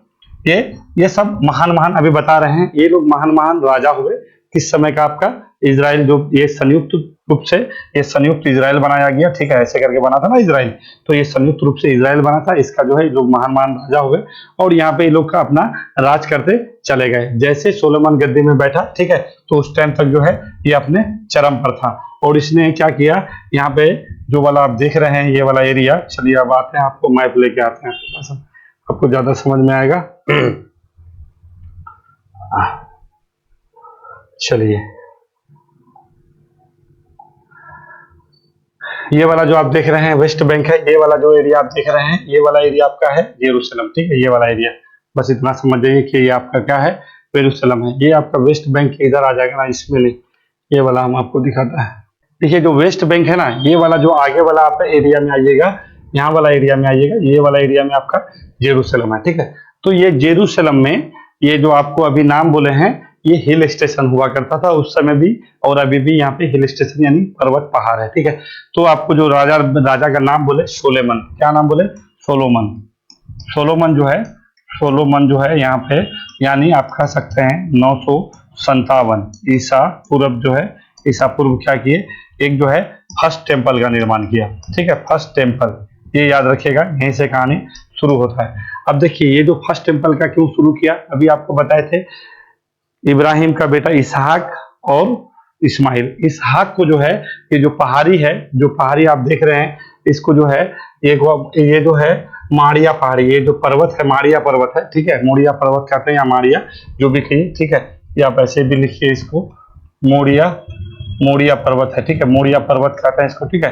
ये सब महान महान अभी बता रहे हैं, ये लोग महान महान राजा हुए। किस समय का? आपका इजराइल जो ये संयुक्त रूप से ये संयुक्त इजराइल बनाया गया, ठीक है, ऐसे करके बना था ना इजराइल। तो ये संयुक्त रूप से इजराइल बना था, इसका जो है ये लोग महान महान राजा हुए, और यहाँ पे ये लोग का अपना राज करते चले गए। जैसे सोलोमन गद्दी में बैठा, ठीक है, तो उस टाइम तक जो है ये अपने चरम पर था। और इसने क्या किया? यहाँ पे जो वाला आप देख रहे हैं ये वाला एरिया, चलिए अब आते हैं, आपको मैप लेके आते हैं आपके पास, आपको ज्यादा समझ में आएगा। चलिए, ये वाला जो आप देख रहे हैं वेस्ट बैंक है, ये वाला जो एरिया आप देख रहे हैं, ये वाला एरिया आपका है यरूशलेम, ठीक है, ये वाला एरिया। बस इतना समझ जाइए कि ये आपका क्या है? यरूशलेम है। ये आपका वेस्ट बैंक के इधर आ जाएगा ना, इसमें नहीं, ये वाला हम आपको दिखाता है। देखिए जो वेस्ट बैंक है ना, ये वाला जो आगे वाला आप एरिया में आइएगा, यहाँ वाला एरिया में आइएगा, ये वाला एरिया में आपका जेरूशलेम है, ठीक है। तो ये जेरूशलेम में ये जो आपको अभी नाम बोले हैं, ये हिल स्टेशन हुआ करता था उस समय भी, और अभी भी यहाँ पे हिल स्टेशन यानी पर्वत पहाड़ है, ठीक है। तो आपको जो राजा का नाम बोले सोलोमन, क्या नाम बोले? सोलोमन। सोलोमन जो है सोलोमन जो है यहाँ पे, यानी आप कह सकते हैं 957 ईसा पूर्व जो है, ईसा पूर्व क्या किए, एक जो है फर्स्ट टेम्पल का निर्माण किया। ठीक है, फर्स्ट टेम्पल, ये याद रखिएगा, यहीं से कहानी शुरू होता है। अब देखिए ये जो फर्स्ट टेम्पल का क्यों शुरू किया, अभी आपको बताए थे, इब्राहिम का बेटा इसहाक और इस्माइल। इसहाक को जो है, ये जो पहाड़ी है, जो पहाड़ी आप देख रहे हैं, इसको जो है ये जो है माड़िया पहाड़ी, ये जो पर्वत है माड़िया पर्वत है। ठीक है, मोड़िया पर्वत कहते हैं या माड़िया, जो भी कहिए। ठीक है, ये आप ऐसे भी लिखिए इसको, मोड़िया, मोड़िया पर्वत है। ठीक है, मोड़िया पर्वत कहते हैं इसको। ठीक है,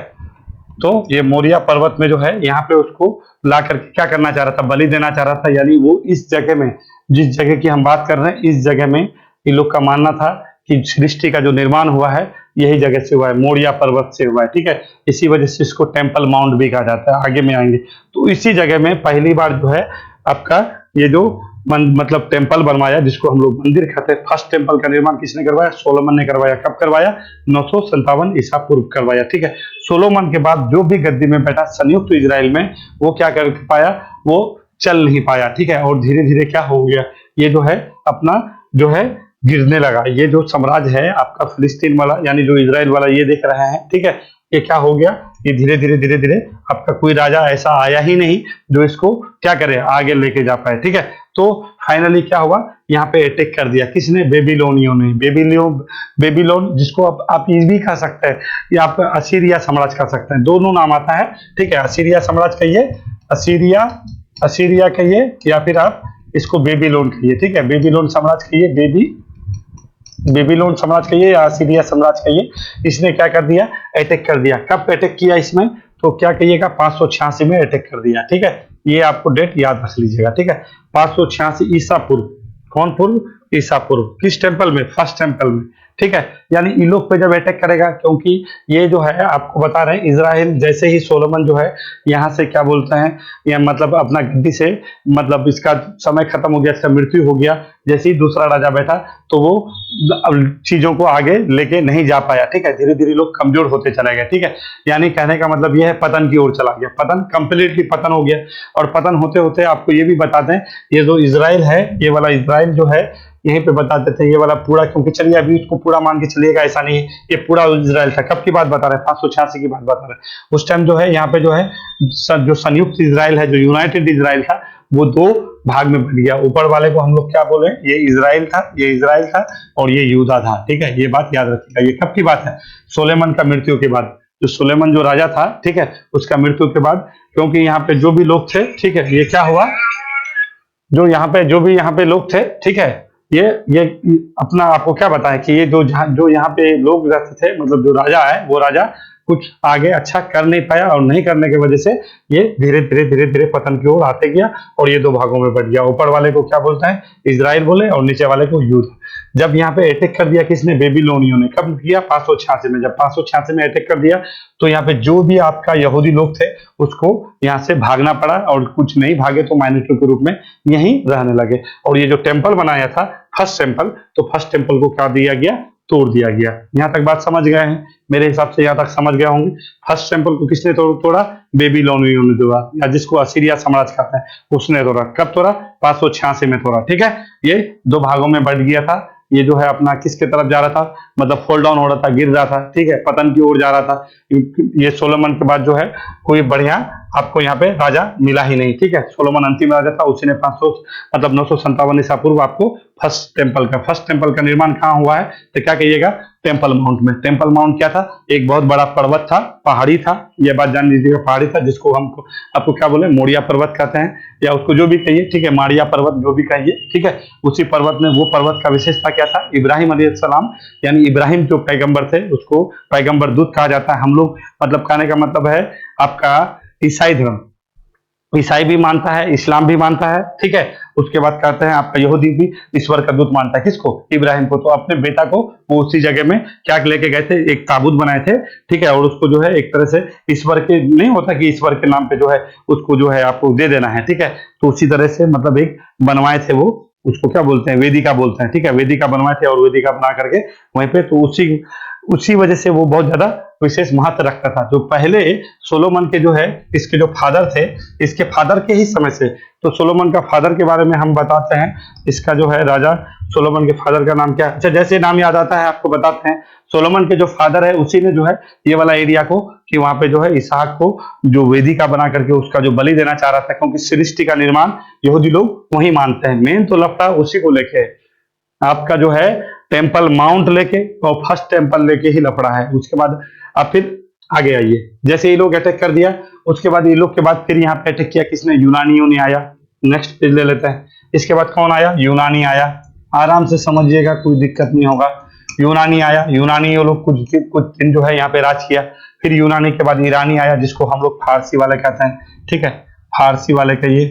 तो ये मोरिया पर्वत में जो है, यहाँ पे उसको ला करके क्या करना चाह रहा था, बलि देना चाह रहा था। यानी वो इस जगह में, जिस जगह की हम बात कर रहे हैं, इस जगह में इन लोग का मानना था कि सृष्टि का जो निर्माण हुआ है यही जगह से हुआ है, मोरिया पर्वत से हुआ है। ठीक है, इसी वजह से इसको टेम्पल माउंट भी कहा जाता है, आगे में आएंगे। तो इसी जगह में पहली बार जो है आपका ये जो मतलब टेम्पल बनवाया, जिसको हम लोग मंदिर कहते हैं, फर्स्ट टेम्पल का निर्माण किसने करवाया, सोलोमन ने करवाया। कब करवाया, 957 ईसा पूर्व करवाया। ठीक है, सोलोमन के बाद जो भी गद्दी में बैठा संयुक्त इजराइल में, वो क्या कर पाया, वो चल नहीं पाया। ठीक है, और धीरे धीरे क्या हो गया, ये जो है अपना जो है गिरने लगा। ये जो साम्राज्य है आपका फिलिस्तीन वाला, यानी जो इजराइल वाला ये देख रहे हैं, ठीक है, ये क्या हो गया, ये धीरे धीरे आपका कोई राजा ऐसा आया ही नहीं जो इसको क्या करे, आगे लेके जा पाए। ठीक है, तो फाइनली क्या हुआ, यहाँ पे अटैक कर दिया किसने, बेबीलोनियों ने। बेबीलोन जिसको आप ये भी कह सकते हैं, या आप असीरिया साम्राज्य कह सकते हैं, दोनों नाम आता है। ठीक है, असीरिया साम्राज्य कहिए, असीरिया कहिए, या फिर आप इसको बेबीलोन कहिए। ठीक है, बेबीलोन साम्राज्य कहिए, बेबीलोन साम्राज्य कहिए या असीरिया साम्राज्य कहिए। इसने क्या कर दिया, अटैक कर दिया। कब अटैक किया इसमें, तो क्या कहिएगा, 586 में अटैक कर दिया। ठीक है, ये आपको डेट याद रख लीजिएगा। ठीक है, 586 ईसा पूर्व, कौन पूर्व, ईसा पूर्व, किस टेम्पल में, फर्स्ट टेम्पल में। ठीक है, यानी इन लोग पे जब अटैक करेगा, क्योंकि ये जो है आपको बता रहे हैं, इजराइल जैसे ही सोलोमन जो है यहाँ से क्या बोलते हैं, या मतलब अपना गद्दी से, मतलब इसका समय खत्म हो गया, इसका मृत्यु हो गया, जैसे ही दूसरा राजा बैठा, तो वो चीजों को आगे लेके नहीं जा पाया। ठीक है, धीरे धीरे लोग कमजोर होते चले गए। ठीक है, यानी कहने का मतलब यह है, पतन की ओर चला गया, पतन कंप्लीटली पतन हो गया। और पतन होते होते आपको ये भी बता दें, ये जो इजराइल है, ये वाला इजराइल जो है, यहीं पे बताते थे ये वाला पूरा, क्योंकि चलिए अभी उसको पूरा मान के चलिएगा, ऐसा नहीं है, ये पूरा इजराइल था। कब की बात बता रहे हैं, 586 की बात बता रहे हैं। उस टाइम जो है यहाँ पे जो है जो संयुक्त इजराइल है, जो यूनाइटेड इजराइल था, वो दो भाग में बन गया। ऊपर वाले को हम लोग क्या बोले, ये इजराइल था, ये इजराइल था, और ये यहूदा था। ठीक है, ये बात याद रखिएगा। ये कब की बात है, सोलेमन का मृत्यु के बाद, जो सोलेमन जो राजा था, ठीक है, उसका मृत्यु के बाद। क्योंकि यहाँ पे जो भी लोग थे, ठीक है, ये क्या हुआ, जो यहाँ पे लोग थे, ठीक है, ये अपना आपको क्या बताएं कि ये जो यहाँ पे लोग रहते थे, मतलब जो राजा है, वो राजा कुछ आगे अच्छा कर नहीं पाया, और नहीं करने की वजह से ये धीरे धीरे पतन की ओर आते गया, और ये दो भागों में बढ़ गया। ऊपर वाले को क्या बोलते हैं, इजराइल बोले, और नीचे वाले को यूदा। जब यहाँ पे अटैक कर दिया किसने, बेबीलोनियों ने। कब किया, 586 में। जब 586 में अटैक कर दिया, तो यहाँ पे जो भी आपका यहूदी लोग थे, उसको यहाँ से भागना पड़ा, और कुछ नहीं भागे तो माइनॉरिटी के रूप में यहीं रहने लगे। और ये जो टेम्पल बनाया था, फर्स्ट टेम्पल, तो फर्स्ट टेम्पल को क्या दिया गया, तोड़ दिया गया। यहाँ तक बात समझ गए हैं, मेरे हिसाब से यहाँ तक समझ गए होंगे। फर्स्ट टेम्पल को किसने तोड़ा, बेबीलोनियों ने तोड़ा, या जिसको असीरिया साम्राज्य कहते हैं, उसने तोड़ा। कब तोड़ा, 586 में तोड़ा। ठीक है, ये दो भागों में बढ़ गया था। ये जो है अपना किसके तरफ जा रहा था, मतलब फॉल डाउन हो रहा था, गिर रहा था। ठीक है, पतन की ओर जा रहा था। ये सोलोमन के बाद जो है कोई बढ़िया आपको यहाँ पे राजा मिला ही नहीं। ठीक है, सोलोमन अंतिम राजा था, उसी ने 500 मतलब 957 ईसा पूर्व आपको फर्स्ट टेम्पल का निर्माण कहाँ हुआ है, तो क्या कहिएगा, टेम्पल माउंट में। टेम्पल माउंट क्या था, एक बहुत बड़ा पर्वत था, पहाड़ी था, ये बात जान लीजिएगा, पहाड़ी था, जिसको हमको आपको क्या बोले, मोरिया पर्वत कहते हैं, या उसको जो भी कहिए। ठीक है, मारिया पर्वत जो भी कहिए। ठीक है, उसी पर्वत में, वो पर्वत का विशेषता क्या था, इब्राहिम अलैहिस्सलाम, यानी इब्राहिम जो पैगंबर थे, उसको पैगंबर दूत कहा जाता है। हम लोग मतलब कहने का मतलब है आपका ईसाई धर्म, ईसाई भी मानता है, इस्लाम भी मानता है। ठीक है, उसके बाद कहते हैं आपका यहूदी भी ईश्वर का दूत मानता है, किसको, इब्राहिम को। तो अपने बेटा को वो उसी जगह में क्या लेके गए थे, एक ताबूत बनाए थे। ठीक है, और उसको जो है एक तरह से ईश्वर के, नहीं होता कि ईश्वर के नाम पे जो है उसको जो है आपको दे देना है। ठीक है, तो उसी तरह से मतलब एक बनवाए थे वो, उसको क्या बोलते हैं, वेदिका बोलते हैं। ठीक है, वेदिका बनवाए थे, और वेदिका बना करके वहीं पे, तो उसी वजह से वो बहुत ज्यादा विशेष महत्व रखता था। जो पहले सोलोमन के जो है, इसके जो फादर थे, इसके फादर के ही समय से, तो सोलोमन का फादर के बारे में हम बताते हैं। इसका जो है राजा सोलोमन के फादर का नाम क्या है? अच्छा, जैसे नाम याद आता है आपको बताते हैं। सोलोमन के जो फादर है उसी ने जो है ये वाला एरिया को, कि वहां पे जो है इसहाक को जो वेदिका बना करके उसका जो बलि देना चाह रहा था, क्योंकि सृष्टि का निर्माण यहूदी लोग वही मानते हैं। मेन तो लफड़ा उसी को लेके है। आपका जो है टेम्पल माउंट लेके और फर्स्ट टेम्पल लेके ही लफड़ा है। उसके बाद आप फिर आगे आइए। जैसे ये लोग अटैक कर दिया, उसके बाद ये लोग के बाद फिर यहाँ पे अटैक किया किसने? यूनानियों ने आया। नेक्स्ट पेज ले लेते हैं। इसके बाद कौन आया? यूनानी आया। आराम से समझिएगा, कोई दिक्कत नहीं होगा। यूनानी आया। यूनानी वो लोग कुछ दिन जो है यहाँ पे राज किया। फिर यूनानी के बाद ईरानी आया, जिसको हम लोग फारसी वाले कहते हैं। ठीक है, फारसी वाले कहिए,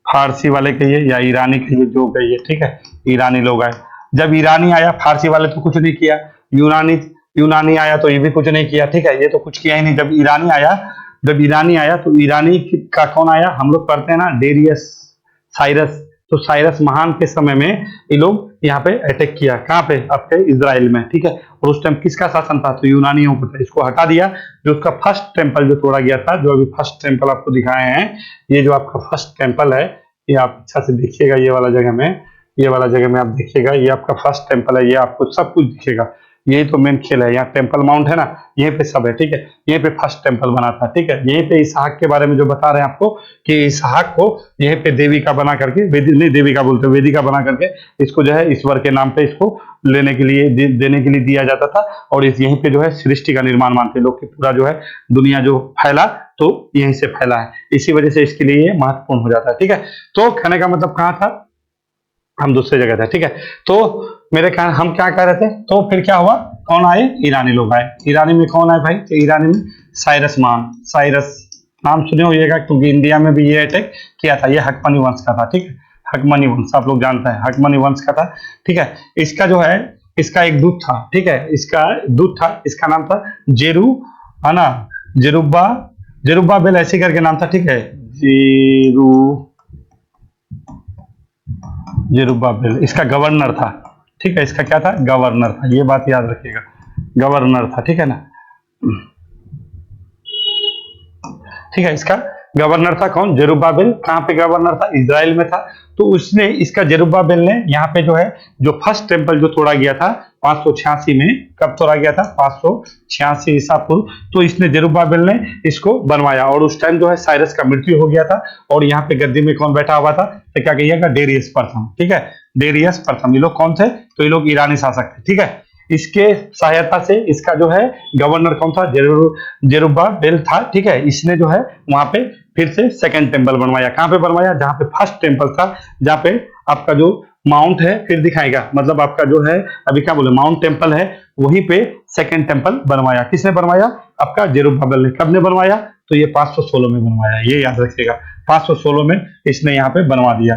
फारसी वाले कहिए या ईरानी कहिए, जो कहिए। ठीक है, ईरानी लोग आए। जब ईरानी आया, फारसी वाले तो कुछ नहीं किया। यूनानी आया तो ये भी कुछ नहीं किया। ठीक है, ये तो कुछ किया ही नहीं। जब ईरानी आया तो ईरानी का कौन आया? हम लोग पढ़ते हैं ना, डेरियस, साइरस। तो साइरस महान के समय में ये लोग यहाँ पे अटैक किया। कहाँ पे? आपके इजराइल में। ठीक है, और उस टाइम किसका शासन था? तो यूनानियों को था। इसको हटा दिया। जो उसका फर्स्ट टेम्पल जो तोड़ा गया था, जो अभी फर्स्ट टेम्पल आपको दिखाए हैं, ये जो आपका फर्स्ट टेम्पल है, ये आप अच्छा से देखिएगा। ये वाला जगह में आप देखिएगा, ये आपका फर्स्ट टेम्पल है। ये आपको सब कुछ दिखेगा। यही तो मेन खेल है। यहाँ टेम्पल माउंट है ना, यहीं पे सब है। ठीक है, यहीं पे फर्स्ट टेम्पल बना था। ठीक है, यहीं पे इसहाक के बारे में जो बता रहे हैं आपको, कि इसहाक को यहीं पे देवी का बना करके, देवी का बोलते, वेदिका बना करके इसको जो है ईश्वर के नाम पे इसको लेने के लिए, देने के लिए दिया जाता था। और इस यहीं पे जो है सृष्टि का निर्माण मानते लोग, कि पूरा जो है दुनिया जो फैला तो यहीं से फैला है। इसी वजह से इसके लिए ये महत्वपूर्ण हो जाता है। ठीक है, तो कहने का मतलब कहाँ था? हम दूसरे जगह थे। ठीक है, तो हम क्या कह रहे थे? तो फिर क्या हुआ? कौन आए? ईरानी लोग आए। ईरानी में कौन आए भाई? तो ईरानी में साइरस मान, साइरस नाम सुने होइएगा, क्योंकि इंडिया में भी ये अटैक किया था। ये हकमनी वंश का था। ठीक है, हकमनी वंश आप लोग जानते हैं, हकमनी वंश का था। ठीक है, इसका जो है, इसका एक दूत था। ठीक है, इसका दूत था, इसका नाम था जेरू, है ना, जेरुब्बा बेल ऐसे करके नाम था। ठीक है, जेरुब्बाबेल इसका गवर्नर था। ठीक है, इसका क्या था? गवर्नर था। ये बात याद रखिएगा, गवर्नर था। ठीक है ना। ठीक है, इसका गवर्नर था कौन? जेरुब्बाबेल। कहाँ पे गवर्नर था? इजराइल में था। तो उसने, इसका जेरुब्बाबेल ने यहाँ पे जो है, जो फर्स्ट टेम्पल जो तोड़ा गया था 586 में, कब तोड़ा गया था? 586 ईसा पूर्व। तो इसने, जेरुब्बाबेल ने इसको बनवाया। और उस टाइम जो है साइरस का मृत्यु हो गया था। और यहाँ पे गद्दी में कौन बैठा हुआ था? तो क्या कहिएगा? डेरियस प्रथम। ठीक है, डेरियस प्रथम। ये लोग कौन थे? तो ये लोग ईरानी शासक थे। ठीक है, इसके सहायता से इसका जो है गवर्नर कौन था? जेरुब्बाबेल था। ठीक है, इसने जो है वहां पे फिर से सेकंड टेम्पल बनवाया। कहां पे बनवाया? जहां पे फर्स्ट टेम्पल था, जहां पे आपका जो माउंट है, फिर दिखाएगा, मतलब आपका जो है अभी क्या बोले, माउंट टेम्पल है, वहीं पे सेकंड टेम्पल बनवाया। किसने बनवाया? आपका जेरुब्बाबेल ने। कब ने बनवाया? तो ये 516 में बनवाया। ये याद रखिएगा, 516 में इसने यहाँ पे बनवा दिया।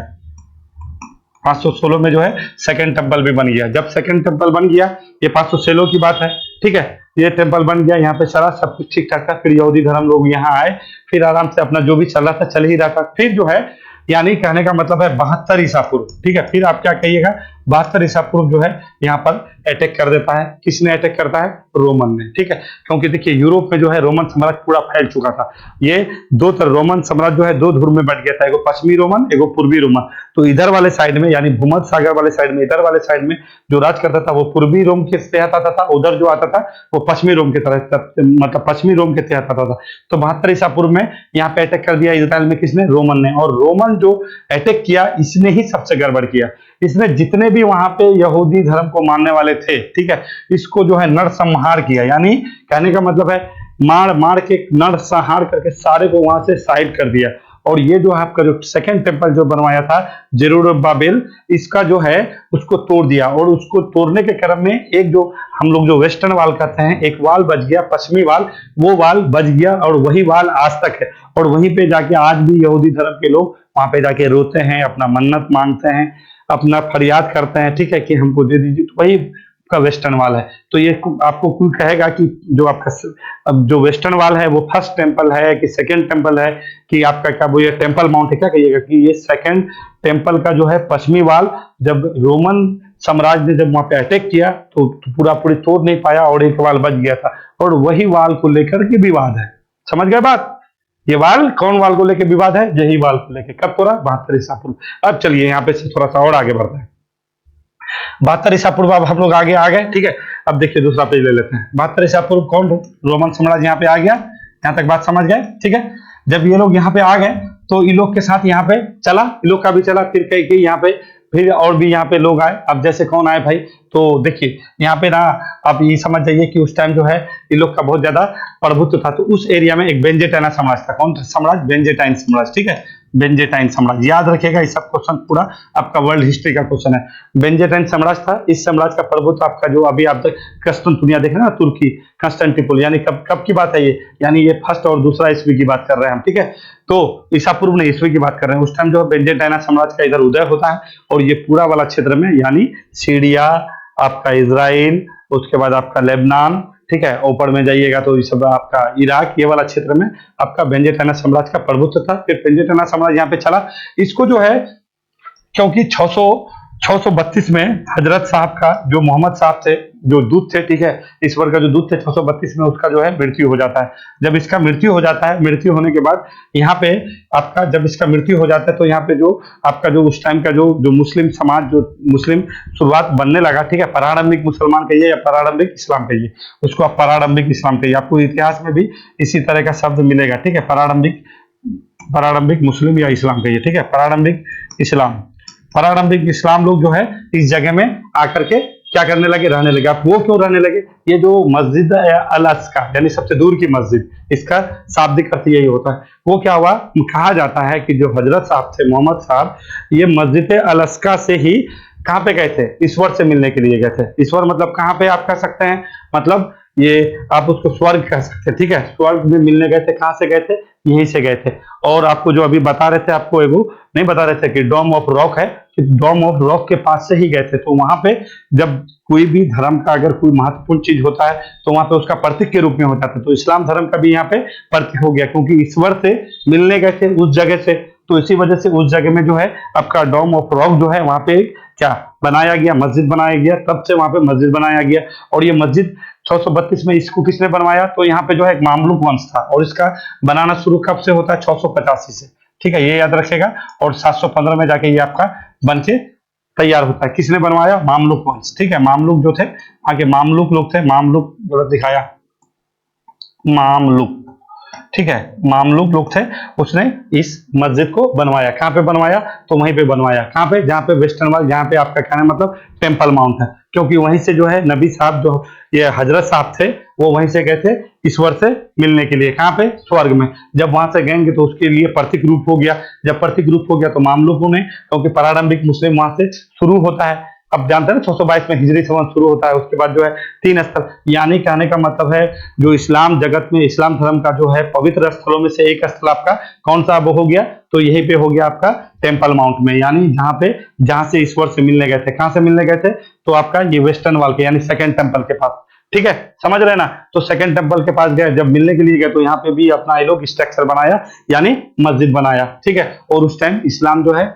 516 में जो है सेकंड टेम्पल भी बन गया। जब सेकंड टेम्पल बन गया, ये 516 की बात है। ठीक है, ये टेम्पल बन गया, यहाँ पे चला, सब कुछ ठीक ठाक था। फिर यहूदी धर्म लोग यहाँ आए, फिर आराम से अपना जो भी चल रहा था चल ही रहा था। फिर जो है, यानी कहने का मतलब है 72 ईसा पूर्व। ठीक है, फिर आप क्या कहिएगा? 72 ईसा पूर्व जो है यहाँ पर अटैक कर देता है। किसने अटैक करता है? रोमन ने। ठीक है, क्योंकि देखिए यूरोप में जो है रोमन साम्राज्य पूरा फैल चुका था। ये दो तरह, रोमन साम्राज्य जो है दो धुर में बट गया था, एगो पश्चिमी रोमन, एगो पूर्वी रोमन। तो इधर वाले साइड में, यानी भूमध्य सागर वाले साइड में, इधर वाले साइड में जो राज करता था वो पूर्वी रोम के तहत आता था। उधर जो आता था वो पश्चिमी रोम के तरह, मतलब पश्चिमी रोम के तहत आता था। तो 72 ईसा पूर्व में यहाँ पे अटैक कर दिया इजराइल में। किसने? रोमन ने। और रोमन जो अटैक किया, इसने ही सबसे गड़बड़ किया। इसने जितने भी वहां पे यहूदी धर्म को मानने वाले थे, ठीक है, इसको जो है नरसंहार किया। यानी कहने का मतलब है मार मार के, नरसंहार करके सारे को वहां से साइड कर दिया। और ये जो है आपका जो सेकंड टेम्पल जो बनवाया था जेरुब्बाबेल, इसका जो है उसको तोड़ दिया। और उसको तोड़ने के क्रम में एक जो हम लोग जो वेस्टर्न वाल कहते हैं, एक वाल बच गया, पश्चिमी वाल, वो वाल बच गया। और वही वाल आज तक है। और वहीं पे जाके आज भी यहूदी धर्म के लोग वहां पे जाके रोते हैं, अपना मन्नत मांगते हैं, अपना फरियाद करते हैं। ठीक है, कि हमको दे दीजिए। तो वही का वेस्टर्न वाल है। तो ये आपको कोई कहेगा कि जो आपका अब जो वेस्टर्न वाल है वो फर्स्ट टेम्पल है कि सेकंड टेम्पल है, कि आपका क्या वो ये टेम्पल माउंट है, क्या कहिएगा? कि ये सेकंड टेम्पल का जो है पश्चिमी वाल जब रोमन साम्राज्य ने जब वहां पे अटैक किया तो पूरा पूरी तोड़ नहीं पाया और एक वाल बच गया था, और वही वाल को लेकर के विवाद है। समझ गए बात? ये वाल कौन वाल को लेकर विवाद है? यही वाल को लेकर। कब तोड़ा? 72 ईसा पूर्व। अब चलिए यहाँ पे से थोड़ा सा और आगे बढ़ते हैं। 72 ईसा पूर्व अब हम लोग आगे आ गए, ठीक है। अब देखिए दूसरा पेज ले लेते हैं। 72 ईसा पूर्व कौन? रोमन साम्राज्य यहाँ पे आ गया। यहाँ तक बात समझ गए, ठीक है। जब ये लोग यहाँ पे आ गए तो इन लोग के साथ यहाँ पे चला, इन लोग का भी चला, फिर कहीं कहीं यहाँ पे फिर और भी यहाँ पे लोग आए। अब जैसे कौन आए भाई? तो देखिए यहाँ पे ना, आप ये समझ जाइए कि उस टाइम जो है इन लोग का बहुत ज्यादा प्रभुत्व था। तो उस एरिया में एक बेंजेटाइना साम्राज्य था। कौन साम्राज्य? बेंजेटाइन साम्राज्य, ठीक है। बेंजेटाइन साम्राज्य याद रखिएगा, इस सब क्वेश्चन पूरा आपका वर्ल्ड हिस्ट्री का क्वेश्चन है। बेंजेटाइन साम्राज्य था। इस साम्राज्य का प्रभुत्व आपका जो अभी आप तक कंस्टेंटिनोपल देख रहे हैं ना, तुर्की कंस्टेंटिनोपल, यानी कब कब की बात है ये? यानी ये फर्स्ट और दूसरा ईस्वी की बात कर रहे हैं हम, ठीक है। तो ईसा पूर्व नहीं, ईस्वी की बात कर रहे हैं। उस टाइम जो बेंजेटाइना साम्राज्य का इधर उदय होता है, और ये पूरा वाला क्षेत्र में यानी सीरिया, आपका इजराइल, उसके बाद आपका लेबनान, ठीक है, ऊपर में जाइएगा तो ये सब आपका इराक, ये वाला क्षेत्र में आपका बेंजेटाइना साम्राज्य का प्रभुत्व था। फिर बेंजेटाइना साम्राज्य यहाँ पे चला। इसको जो है, क्योंकि 632 में हजरत साहब का जो मोहम्मद साहब थे, जो दूत थे, ठीक है, ईश्वर का जो दूत थे, 632 में उसका जो है मृत्यु हो जाता है। जब इसका मृत्यु हो जाता है, मृत्यु होने के बाद यहाँ पे आपका जब इसका मृत्यु हो जाता है तो यहाँ पे जो आपका जो उस टाइम का जो मुस्लिम समाज, जो मुस्लिम शुरुआत बनने लगा, ठीक है, प्रारंभिक मुसलमान कहिए या प्रारंभिक इस्लाम कहिए, उसको आप प्रारंभिक इस्लाम कहिए। आपको इतिहास में भी इसी तरह का शब्द मिलेगा, ठीक है। प्रारंभिक मुस्लिम या इस्लाम कहिए, ठीक है। प्रारंभिक इस्लाम लोग जो है इस जगह में आकर के क्या करने लगे? रहने लगे। आप वो क्यों रहने लगे? ये जो मस्जिद अल अक्सा, यानी सबसे दूर की मस्जिद, इसका शाब्दिक अर्थ यही होता है। वो क्या हुआ? कहा जाता है कि जो हजरत साहब थे, मोहम्मद साहब, ये मस्जिद अल अक्सा से ही कहाँ पे गए थे? ईश्वर से मिलने के लिए गए थे। ईश्वर मतलब कहाँ पे आप कह सकते हैं? मतलब ये आप उसको स्वर्ग कह सकते हैं, ठीक है। स्वर्ग में मिलने गए थे। कहाँ से गए थे? यहीं से गए थे। और आपको जो अभी बता रहे थे, आपको एगो नहीं बता रहे थे कि डोम ऑफ रॉक है, कि डोम ऑफ रॉक के पास से ही गए थे। तो वहां पे जब कोई भी धर्म का अगर कोई महत्वपूर्ण चीज होता है तो वहां पे उसका प्रतीक के रूप में होता था। तो इस्लाम धर्म का भी यहाँ पे प्रतीक हो गया, क्योंकि ईश्वर से मिलने गए थे उस जगह से। तो इसी वजह से उस जगह में जो है आपका डोम ऑफ रॉक जो है वहां पे क्या बनाया गया? मस्जिद बनाया गया। तब से वहां पे मस्जिद बनाया गया। और ये मस्जिद 632 में इसको किसने बनवाया? तो यहाँ पे जो है एक मामलुक वंश था, और इसका बनाना शुरू कब से होता है? 685 से, ठीक है, ये याद रखेगा। और 715 में जाके ये आपका बन के तैयार होता है। किसने बनवाया? मामलुक वंश, ठीक है। मामलुक जो थे, आगे मामलुक लोग थे, मामलुक गलत दिखाया, मामलुक, ठीक है, मामलुक लोग थे। उसने इस मस्जिद को बनवाया। कहाँ पे बनवाया? तो वहीं पे बनवाया। कहाँ पे? जहाँ पे वेस्टर्न वाल, जहाँ पे आपका कहना मतलब टेम्पल माउंट है, क्योंकि वहीं से जो है नबी साहब, जो ये हजरत साहब थे, वो वहीं से गए थे ईश्वर से मिलने के लिए। कहाँ पे? स्वर्ग में। जब वहां से गएंगे तो उसके लिए प्रतीक रूप हो गया। जब प्रतीक रूप हो गया तो मामलुकों ने, क्योंकि प्रारंभिक मुस्लिम वहां से शुरू होता है, अब जानते हैं ना 622 में हिजरी संवत शुरू होता है। उसके बाद जो है 3 स्थल, यानी कहने का मतलब है जो इस्लाम जगत में, इस्लाम धर्म का जो है पवित्र स्थलों में से एक स्थल आपका कौन सा वो हो गया? तो यहीं पे हो गया आपका टेम्पल माउंट में, यानी जहां से ईश्वर से मिलने गए थे। कहां से मिलने गए थे? तो आपका ये वेस्टर्न वॉल के, यानी सेकंड टेम्पल के पास, ठीक है, समझ रहे ना। तो सेकंड टेम्पल के पास गए, जब मिलने के लिए गए तो यहाँ पे भी अपना ये लोग स्ट्रक्चर बनाया, यानी मस्जिद बनाया, ठीक है। और उस टाइम इस्लाम जो है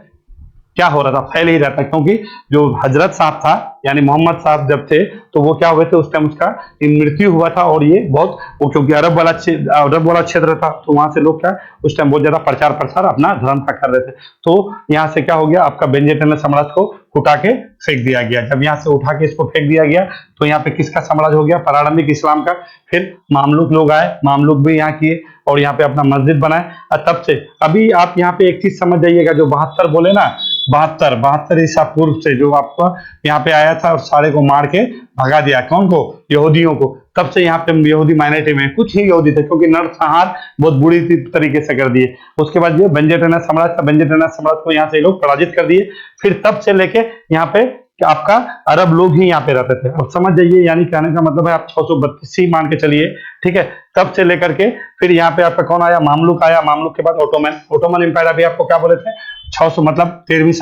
क्या हो रहा था? फैल ही रहता, क्योंकि जो हजरत साहब था, यानी मोहम्मद साहब जब थे, तो वो क्या हुए थे उस टाइम? उसका मृत्यु हुआ था। और ये बहुत, वो क्योंकि अरब वाला क्षेत्र था, तो वहां से लोग क्या उस टाइम बहुत ज्यादा प्रचार प्रसार अपना धर्म का कर रहे थे। तो यहाँ से क्या हो गया? आपका बेंजेटाइन साम्राज्य को उठा के फेंक दिया गया। जब यहाँ से उठा के इसको फेंक दिया गया तो यहाँ पे किसका साम्राज्य हो गया? प्रारंभिक इस्लाम का। फिर मामलुक लोग आए, मामलुक भी यहाँ किए, और यहाँ पे अपना मस्जिद बनाए। और तब से अभी आप यहाँ पे एक चीज समझ जाइएगा, जो 72 बोले ना, 72 ईसा पूर्व से जो आपका यहाँ पे आया था और सारे को मार के भगा दिया। कौन को? यहूदियों को। तब से यहाँ पे यहूदी माइनॉरिटी में, कुछ ही यहूदी थे, क्योंकि नरसंहार बहुत बुरी तरीके से कर दिए। उसके बाद ये बेंजेटाइन साम्राज्य था, बेंजेटाइन साम्राज्य को यहाँ से लोग पराजित कर दिए। फिर तब से लेके यहाँ पे कि आपका अरब लोग ही यहाँ पे रहते थे। अब समझ जाइए, यानी कहने का मतलब है आप 632 ही मान के चलिए, ठीक है। तब से लेकर के फिर यहाँ पे आपका कौन आया? मामलुक आया। मामलुक के बाद ओटोमन एम्पायर। अभी आपको क्या बोले थे? 600 मतलब 13वीं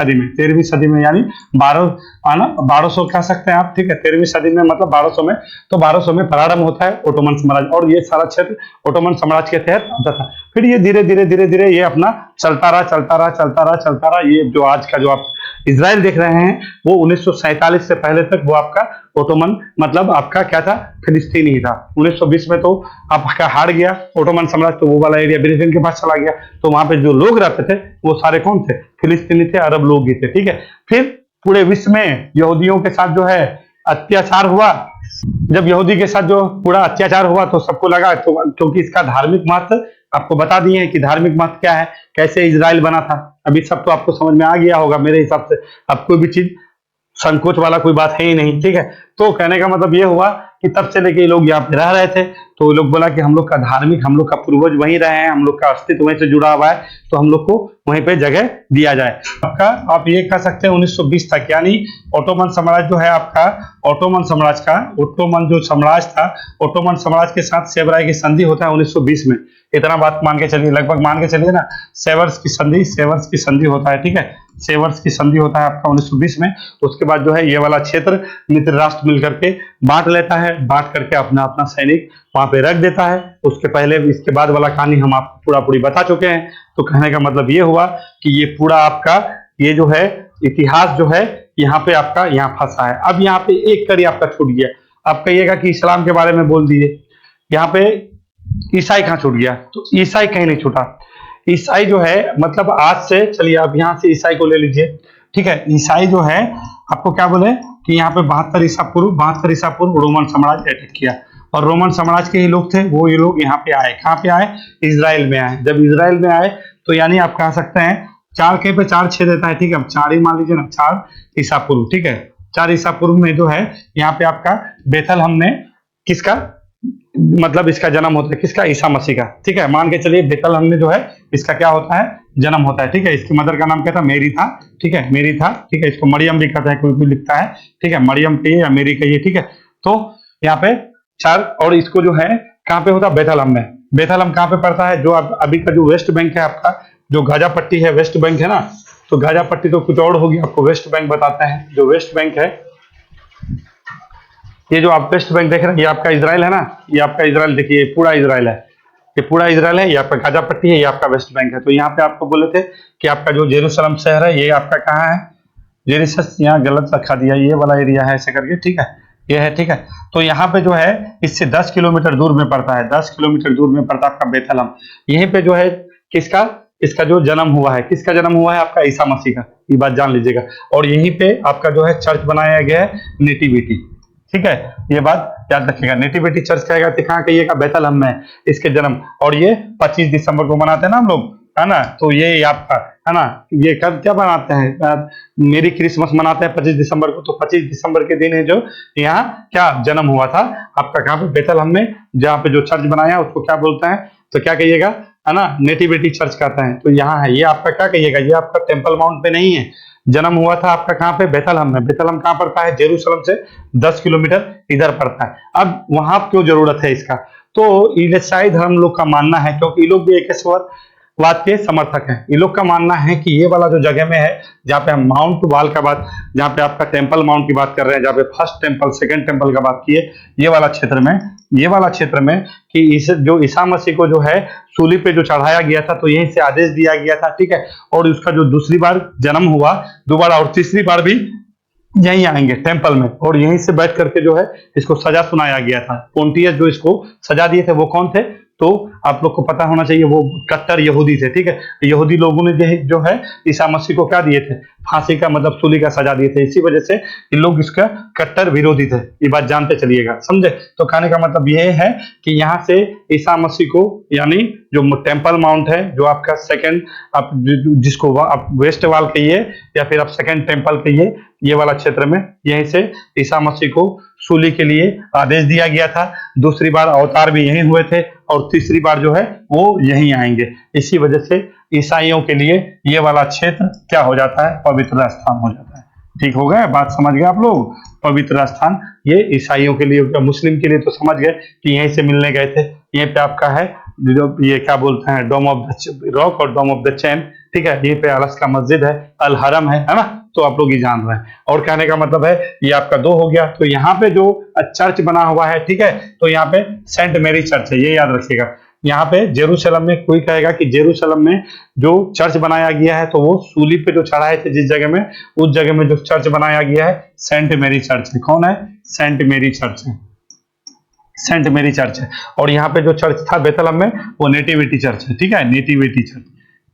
सदी में, यानी 1200 कह सकते हैं आप, ठीक है। 13वीं सदी में मतलब 1200 में, तो 1200 में प्रारंभ होता है ओटोमन साम्राज्य, और ये सारा क्षेत्र ओटोमन साम्राज्य के तहत आता था। फिर ये धीरे धीरे धीरे धीरे ये अपना चलता रहा चलता रहा चलता रहा चलता रहा। ये जो आज का जो आप इजराइल देख रहे हैं वो 1947 से पहले तक वो आपका ओटोमन मतलब आपका क्या था, फिलिस्तीन ही था। 1920 में तो आपका हार गया ओटोमन साम्राज्य, तो वो वाला एरिया ब्रिटेन के पास चला गया। तो वहां पे जो लोग रहते थे वो सारे कौन थे, फिलिस्तीनी थे, अरब लोग ही थे। ठीक है, फिर पूरे विश्व में यहूदियों के साथ जो है अत्याचार हुआ। जब यहूदी के साथ जो पूरा अत्याचार हुआ तो सबको लगा, तो क्योंकि इसका धार्मिक महत्व आपको बता दिए हैं कि धार्मिक महत्व क्या है, कैसे इजराइल बना था। अभी सब तो आपको समझ में आ गया होगा मेरे हिसाब से, अब कोई भी चीज संकोच वाला कोई बात है ही नहीं। ठीक है, तो कहने का मतलब ये हुआ कि तब से लेके लोग यहाँ पे रह रहे थे, तो वो लोग बोला कि हम लोग का धार्मिक, हम लोग का पूर्वज वहीं रहे हैं, हम लोग का अस्तित्व वहीं से जुड़ा हुआ है, तो हम लोग को वहीं पे जगह दिया जाए। आपका आप ये कह सकते हैं 1920 तक, यानी ओटोमन साम्राज्य जो है आपका, ओटोमन साम्राज्य का, ओटोमन जो साम्राज्य था, ओटोमन साम्राज्य के साथ सेवराय की संधि होता है 1920 में। इतना बात मान के चलिए, लगभग मान के चलिए ना, सेवर्स की संधि होता है। ठीक है, सेवर्स की संधि होता है आपका 1920 में। उसके बाद जो है ये वाला क्षेत्र मित्र राष्ट्र मिलकर के बांट लेता है, बांट करके अपना अपना सैनिक वहां पे रख देता है। उसके पहले इसके बाद वाला कहानी हम आपको पूरा पूरी बता चुके हैं। तो कहने का मतलब ये हुआ कि ये पूरा आपका ये जो है इतिहास जो है यहाँ पे आपका यहाँ फंसा है। अब यहाँ पे एक कड़ी आपका छूट गया। आप कहिएगा कि इस्लाम के बारे में बोल दीजिए, यहाँ पे ईसाई कहाँ छूट गया? तो ईसाई कहीं नहीं छूटा। ईसाई जो है मतलब आज से चलिए आप यहाँ से ईसाई को ले लीजिए। ठीक है, ईसाई जो है आपको क्या बोले कि यहाँ पे 72 ईसा पूर्व रोमन साम्राज्य अटैक किया, और रोमन साम्राज्य के ही लोग थे, वो ये लोग यहाँ पे आए। कहाँ पे आए? इजराइल में आए। जब इजराइल में आए तो यानी आप कह सकते हैं 4 के पे 4 छेद देता है। ठीक है, अब 4 ही मान लीजिए ना, 4 ईसा पूर्व। ठीक है, 4 ईसा पूर्व में जो है यहाँ पे आपका बेथलहम में किसका मतलब इसका जन्म होता है, किसका? ईसा मसीह का। ठीक है, मान के चलिए बेथलहम में जो है इसका क्या होता है, जन्म होता है। ठीक है, इसकी मदर का नाम क्या था? मेरी था। ठीक है, मेरी था। ठीक है, इसको मरियम भी कहता है, कोई कोई लिखता है। ठीक है, मरियम कहिए या मेरी कहिए। ठीक है, तो यहाँ पे 4, और इसको जो है कहाँ पे होता है? बेथलहम में। बेथलहम कहाँ पे पड़ता है? जो अभी का जो वेस्ट बैंक है आपका, जो गाजा पट्टी है, वेस्ट बैंक है ना, तो गाजा पट्टी तो कुछ और होगी, आपको वेस्ट बैंक बताते हैं। जो वेस्ट बैंक है, ये जो आप वेस्ट बैंक देख रहे हैं, ये आपका इजराइल है ना, ये आपका इजराइल, देखिए पूरा इजराइल है, ये पूरा इजराइल है, ये आपका गाजा पट्टी है, ये आपका वेस्ट बैंक है। तो यहाँ पे आपको बोले थे कि आपका जो जेरूशलम शहर है ये आपका कहाँ है? जेरूसस, यहाँ गलत रखा दिया, ये वाला एरिया है ऐसे करके। ठीक है, ये है। ठीक है, तो यहाँ पे जो है इससे 10 किलोमीटर दूर में पड़ता है, 10 किलोमीटर दूर में पड़ता है आपका बेथलहम। यहीं पे जो है किसका, इसका जो जन्म हुआ है, किसका जन्म हुआ है? आपका ईसा मसीह का। ये बात जान लीजिएगा। और यहीं पे आपका जो है चर्च बनाया गया है, नेटिविटी। ठीक है, ये बात याद रखिएगा। नेटिविटी चर्च कहेगा तो कहाँ कहिएगा? बेथलहम में इसके जन्म। और ये 25 दिसंबर को मनाते हैं ना हम लोग, है ना, तो ये आपका है ना, ये कब क्या मनाते हैं? मेरी क्रिसमस मनाते हैं 25 दिसंबर को। तो 25 दिसंबर के दिन है जो यहाँ क्या जन्म हुआ था आपका, कहाँ पे? बेथलहम में। जहाँ पे जो चर्च बनाया उसको क्या बोलते हैं? तो क्या कहिएगा, है ना, नेटिविटी चर्च कहते हैं। तो यहाँ है, ये आपका क्या कहिएगा? ये आपका टेम्पल माउंट पे नहीं है, जन्म हुआ था आपका कहाँ पे? बेथलहम में। बेथलहम कहाँ पड़ता है? जेरूशलम से 10 किलोमीटर इधर पड़ता है। अब वहां क्यों जरूरत है इसका? तो ईसाई धर्म लोग का मानना है, क्योंकि ये लोग भी एकेश्वरवाद के समर्थक हैं, ये लोग का मानना है कि ये वाला जो जगह में है, जहाँ पे हम माउंट वाल का बात, जहाँ पे आपका टेम्पल माउंट की बात कर रहे हैं, जहाँ पे फर्स्ट टेम्पल सेकंड टेम्पल का बात किए, ये वाला क्षेत्र में, ये वाला क्षेत्र में कि इस जो ईसा मसीह को जो है सूली पे जो चढ़ाया गया था, तो यहीं से आदेश दिया गया था। ठीक है, और उसका जो दूसरी बार जन्म हुआ, दोबारा और तीसरी बार भी यहीं आएंगे टेम्पल में, और यहीं से बैठ करके जो है इसको सजा सुनाया गया था। पोंटियस जो इसको सजा दिए थे वो कौन थे? तो आप लोग को पता होना चाहिए, वो कट्टर यहूदी थे। ठीक है, यहूदी लोगों ने जो है ईसा मसीह को क्या दिए थे? फांसी का मतलब सूली का सजा दिए थे। इसी वजह से ये लोग इसका कट्टर विरोधी थे। ये बात जानते चलिएगा, समझे? तो कहने का मतलब यह है कि यहाँ से ईसा मसीह को, यानी जो टेम्पल माउंट है, जो आपका सेकंड, आप जिसको आप वेस्ट वाल कहिए या फिर आप सेकंड टेम्पल कहिए, ये वाला क्षेत्र में यहीं से ईसा मसीह को सूली के लिए आदेश दिया गया था। दूसरी बार अवतार भी यहीं हुए थे, और तीसरी बार जो है वो यहीं आएंगे। इसी वजह से ईसाइयों के लिए ये वाला क्षेत्र क्या हो जाता है? पवित्र स्थान हो जाता है। ठीक हो गया, बात समझ गए आप लोग? पवित्र स्थान ये ईसाइयों के लिए, मुस्लिम के लिए तो समझ गए कि यहीं से मिलने गए थे। यहीं पे आपका है जो ये क्या बोलते हैं, डोम ऑफ द रॉक और डोम ऑफ द चैन। ठीक है, यहीं पे अलास्का मस्जिद है, अल हरम है ना, तो आप लोग ही जान रहे हैं। और कहने का मतलब है ये आपका 2 हो गया। तो यहाँ पे जो चर्च बना हुआ है, ठीक है, तो यहाँ पे सेंट मेरी चर्च है, ये याद रखिएगा। यहाँ पे जेरूशलम में कोई कहेगा कि जेरूशलम में जो चर्च बनाया गया है तो वो सूली पे जो चढ़ाए थे जिस जगह में, उस जगह में जो चर्च बनाया गया है सेंट मेरी चर्च है। कौन है? सेंट मेरी चर्च है, सेंट मेरी चर्च है। और यहाँ पे जो चर्च था बेथलहम में वो नेटिविटी चर्च है, ठीक है, नेटिविटी चर्च,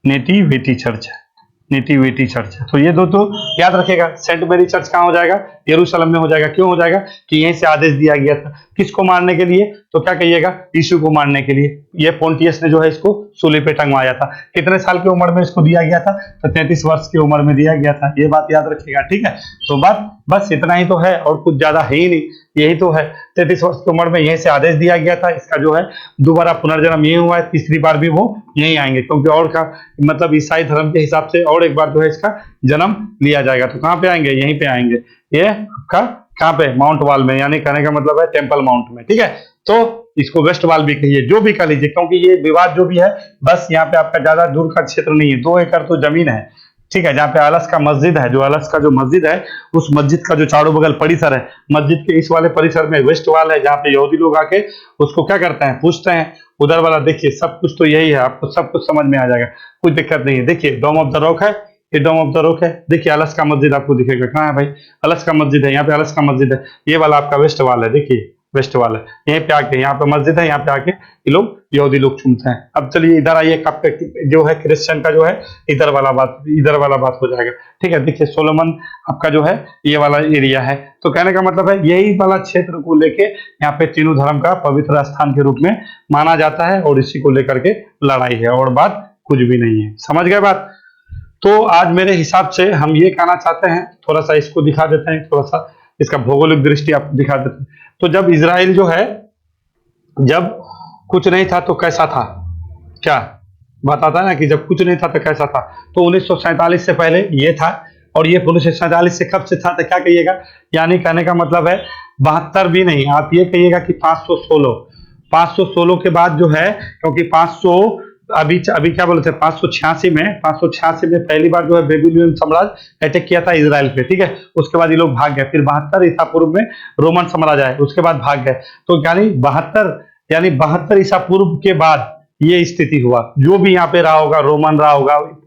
नेटिविटी चर्च है, नेटिविटी चर्च है। तो ये दो तो याद रखेगा। सेंट मेरी चर्च कहाँ हो जाएगा? यरूशलेम में हो जाएगा। क्यों हो जाएगा? कि यहीं से आदेश दिया गया था किसको मारने के लिए? तो क्या कहिएगा? यीशु को मारने के लिए। ये पोंटियस ने जो है इसको सूली पे टंगवाया था। कितने साल की उम्र में इसको दिया गया था? तो 33 वर्ष की उम्र में दिया गया था। ये बात याद रखिएगा, ठीक है। तो बात बस इतना ही तो है और कुछ ज्यादा है ही नहीं, यही तो है। 33 वर्ष की उम्र में यहीं से आदेश दिया गया था। इसका जो है दोबारा पुनर्जन्म यही हुआ है, तीसरी बार भी वो यहीं आएंगे, क्योंकि और का मतलब ईसाई धर्म के हिसाब से और एक बार जो है इसका जन्म लिया जाएगा। तो कहाँ पे आएंगे? यहीं पे आएंगे। ये आपका कहाँ पे? माउंट वाल में, यानी कहने का मतलब है टेम्पल माउंट में, ठीक है। तो इसको वेस्ट वाल भी कहिए, जो भी कह लीजिए, क्योंकि ये विवाद जो भी है बस यहाँ पे आपका ज्यादा दूर का क्षेत्र नहीं है, 2 एकड़ तो जमीन है, ठीक है। जहाँ पे अलस्का मस्जिद है, जो अलस्का जो मस्जिद है उस मस्जिद का जो चारों बगल परिसर है, मस्जिद के इस वाले परिसर में वेस्ट वाल है, जहाँ पे यहूदी लोग आके उसको क्या करते हैं? पूछते हैं। उधर वाला देखिए, सब कुछ तो यही है, आपको सब कुछ समझ में आ जाएगा, कुछ दिक्कत नहीं है। देखिए डोम ऑफ द रॉक है, ये डोम ऑफ द रॉक है। देखिए अलस्का मस्जिद आपको दिखेगा, कहाँ है भाई? अलस्का मस्जिद है, यहाँ पे अलस्का मस्जिद है। ये वाला आपका वेस्ट वाल है, देखिए वेस्ट वाल है। यहीं पे आके, यहाँ पे मस्जिद है, यहाँ पे आके ये लोग यहूदी लोग चूमते हैं। अब चलिए इधर आइए, आपका जो है क्रिश्चियन का जो है इधर वाला बात हो जाएगा, ठीक है। देखिए सोलोमन आपका जो है ये वाला एरिया है। तो कहने का मतलब है यही वाला क्षेत्र को लेके यहाँ पे तीनों धर्म का पवित्र स्थान के रूप में माना जाता है और इसी को लेकर के लड़ाई है, और बात कुछ भी नहीं है। समझ गए बात? तो आज मेरे हिसाब से हम ये कहना चाहते हैं, थोड़ा सा इसको दिखा देते हैं, थोड़ा सा इसका भौगोलिक दृष्टि आपको दिखा देते हैं। तो जब इजराइल जो है, जब कुछ नहीं था तो कैसा था? क्या बताता है ना कि जब कुछ नहीं था तो कैसा था? तो 1947 से पहले ये था, और ये 1947 से कब से था? तो क्या कहिएगा? यानी कहने का मतलब है 72 भी नहीं, आप ये कहिएगा कि 516 के बाद जो है, क्योंकि 500 अभी क्या बोले थे, 586 में पहली बार जो है बेबीलोनियन साम्राज्य अटैक किया था इजराइल पे, ठीक है। उसके बाद ये लोग भाग गए, फिर 72 ईसा पूर्व में रोमन साम्राज्य आए, उसके बाद भाग गए। तो यानी 72 ईसा पूर्व के बाद ये स्थिति हुआ। जो भी यहाँ पे रहा होगा, रोमन रहा होगा,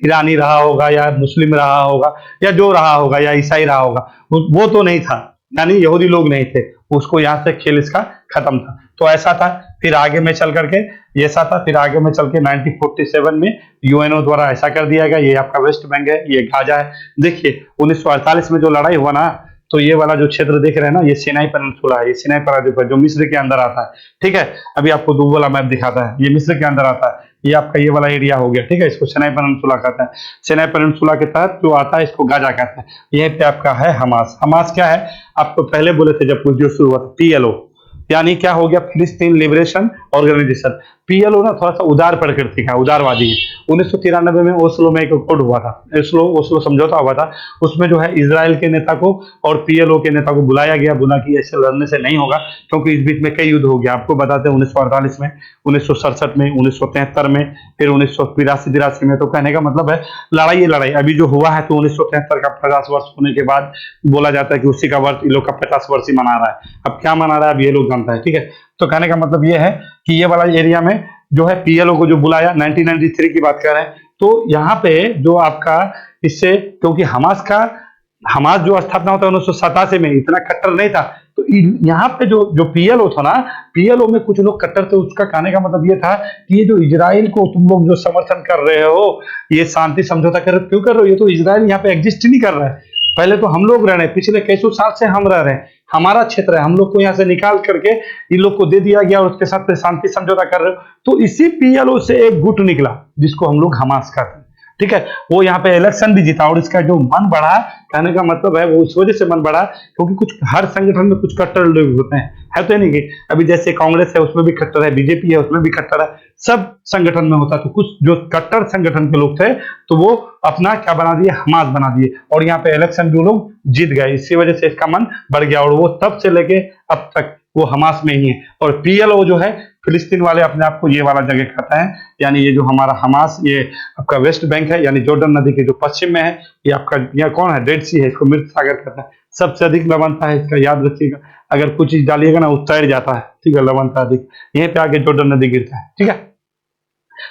ईरानी रहा होगा, या मुस्लिम रहा होगा, या जो रहा होगा, या ईसाई रहा होगा, वो तो नहीं था, यानी यहूदी लोग नहीं थे, उसको यहाँ से खेल इसका खत्म था। तो ऐसा था। फिर आगे में चल करके ऐसा था, फिर आगे में चल के 1947 में यूएनओ द्वारा ऐसा कर दिया गया। ये आपका वेस्ट बैंक है, ये गाजा है। देखिए 1948 में जो लड़ाई हुआ ना, तो ये वाला जो क्षेत्र देख रहे हैं ना, ये सिनाई पेनिनसुला है, ये सिनाई प्रायद्वीप है, जो मिस्र के अंदर आता है, ठीक है। अभी आपको दो वाला मैप दिखाता है, ये मिस्र के अंदर आता है, ये आपका ये वाला एरिया हो गया, ठीक है। इसको सिनाई पेनिनसुला कहते हैं। सिनाई पेनिनसुला के तहत जो आता है इसको गाजा कहते हैं। यहीं पे आपका है हमास। हमास क्या है? आपको पहले बोले थे जब कुछ जो शुरू हुआ था, पीएलओ, यानी क्या हो गया? फिलिस्तीन लिबरेशन ऑर्गेनाइजेशन। पीएलओ ना थोड़ा सा उदार प्रकृति का, उदारवादी है। 1993 में ओस्लो में एक अकॉर्ड हुआ था, ओस्लो समझौता हुआ था। उसमें जो है इजराइल के नेता को और पीएलओ के नेता को बुलाया गया, बोला कि ऐसे लड़ने से नहीं होगा, क्योंकि इस बीच में कई युद्ध हो गया। आपको बताते हैं 1948 में, 1967 में, 1973 में, फिर 1982-83 में। तो कहने का मतलब है लड़ाई अभी जो हुआ है, तो 1973 का 50 वर्ष होने के बाद बोला जाता है कि उसी का वर्ष इन लोग का 50 वर्ष ही मना रहा है। अब क्या मना रहा है अब ये लोग जानता है, ठीक है। तो कहने का मतलब ये है कि ये वाला एरिया में जो है पीएलओ को जो बुलाया, 1993 की बात कर रहे हैं। तो यहाँ पे जो आपका इससे, क्योंकि हमास जो स्थापना होता है 1987 में, इतना कट्टर नहीं था। तो यहाँ पे जो पीएलओ था ना, पीएलओ में कुछ लोग कट्टर थे। उसका कहने का मतलब ये था कि ये जो इजराइल को तुम लोग जो समर्थन कर रहे हो, ये शांति समझौता कर रहे हो, क्यों कर रहे हो? ये तो इजराइल यहाँ पे एग्जिस्ट ही नहीं कर रहा है। पहले तो हम लोग रह रहे हैं, पिछले कई सौ साल से हम रह रहे हैं, हमारा क्षेत्र है, हम लोग को यहाँ से निकाल करके इन लोग को दे दिया गया और उसके साथ शांति समझौता कर रहे हो। तो इसी पीएलओ से एक गुट निकला जिसको हम लोग हमास कहते हैं, ठीक है। वो यहाँ पे इलेक्शन भी जीता और इसका जो मन बढ़ा, कहने का मतलब है वो इस वजह से मन बढ़ा क्योंकि कुछ हर संगठन में कुछ कट्टर लोग होते हैं, है तो नहीं कि अभी जैसे कांग्रेस है उसमें भी कट्टर है, बीजेपी है उसमें भी कट्टर है, सब संगठन में होता है। तो कुछ जो कट्टर संगठन के लोग थे तो वो अपना क्या बना दिए, हमास बना दिए, और यहाँ पे इलेक्शन भी लोग जीत गए। इसी वजह से इसका मन बढ़ गया और वो तब से लेके अब तक वो हमास में ही है। और पीएलओ जो है फिलिस्तीन वाले अपने आप को ये वाला जगह कहते हैं, यानी ये जो हमारा हमास, ये आपका वेस्ट बैंक है, यानी जॉर्डन नदी के जो पश्चिम में है, ये आपका यह कौन है, डेड सी है, इसको मृत सागर कहते हैं। सबसे अधिक लवणता है इसका, याद रखिएगा, अगर कुछ चीज डालिएगा ना वो तैर जाता है, ठीक है, लवणता अधिक, यहीं पे आके जॉर्डन नदी गिरता है, ठीक है।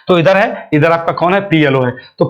तो इधर है, इधर आपका कौन है, पीएलओ है। तो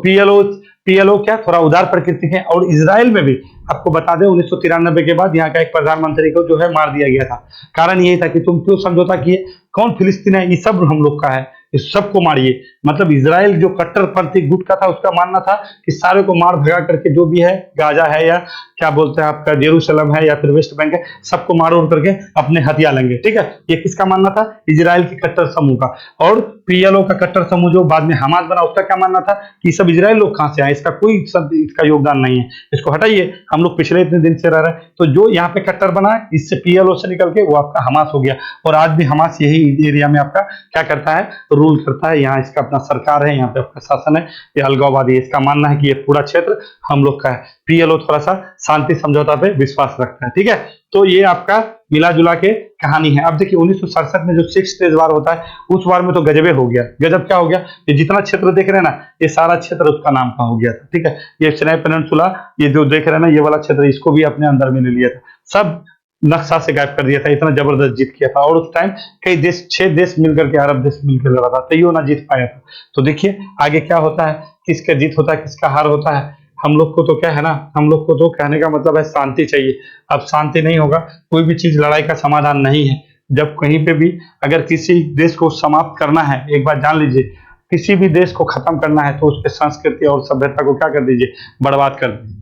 पीएलओ क्या थोड़ा उदार प्रकृति के, और इजराइल में भी आपको बता दें 1993 के बाद यहाँ का एक प्रधानमंत्री को जो है मार दिया गया था। कारण यही था कि तुम क्यों समझौता किए, कौन फिलिस्तीन है, ये सब हम लोग का है, इस सबको मारिए। मतलब इजराइल जो कट्टरपंथी गुट का था, उसका मानना था कि सारे को मार भगा करके, जो भी है गाजा है या क्या बोलते हैं आपका जेरूशलम है या फिर वेस्ट बैंक है, सबको मार उड़ करके अपने हथिया लेंगे, ठीक है। ये किसका मानना था, इजराइल के कट्टर समूह का। और पीएलओ का कट्टर समूह जो बाद में हमास बना, उसका क्या मानना था कि सब इजराइल लोग कहां से आए, इसका कोई इसका योगदान नहीं है, इसको हटाइए, हम लोग पिछले इतने दिन से रह रहे हैं। तो जो यहाँ पे कट्टर बना, इससे पीएलओ से निकल के वो आपका हमास हो गया। और आज भी हमास यही एरिया में आपका क्या करता है, रूल करता है। यहाँ इसका अपना सरकार है, यहाँ पे आपका शासन है, ये अलगाववादी, इसका मानना है कि ये पूरा क्षेत्र हम लोग का है। पीएलओ थोड़ा सा शांति समझौता पे विश्वास रखता है, ठीक है। तो ये आपका मिला जुला के कहानी है। अब देखिए 1967 में जो 6 डेज वार होता है, उस वार में तो गजबे हो गया। गजब क्या हो गया, ये जितना क्षेत्र देख रहे हैं ना, ये सारा क्षेत्र उसका नाम का हो गया था, ठीक है। ये सिनाई पेनिनसुला, ये जो देख रहे हैं ना, ये वाला क्षेत्र, इसको भी अपने अंदर में ले लिया था, सब नक्शा से गायब कर दिया था, इतना जबरदस्त जीत किया था। और उस टाइम कई देश, 6 देश मिलकर के, अरब देश मिलकर लड़ा था, तैयो ना जीत पाया था। तो देखिए आगे क्या होता है, किसका जीत होता है, किसका हार होता है। हम लोग को तो क्या है ना, हम लोग को तो कहने का मतलब है शांति चाहिए। अब शांति नहीं होगा, कोई भी चीज लड़ाई का समाधान नहीं है। जब कहीं पे भी अगर किसी देश को समाप्त करना है, एक बात जान लीजिए, किसी भी देश को खत्म करना है तो उसके संस्कृति और सभ्यता को क्या कर दीजिए, बर्बाद कर दीजिए,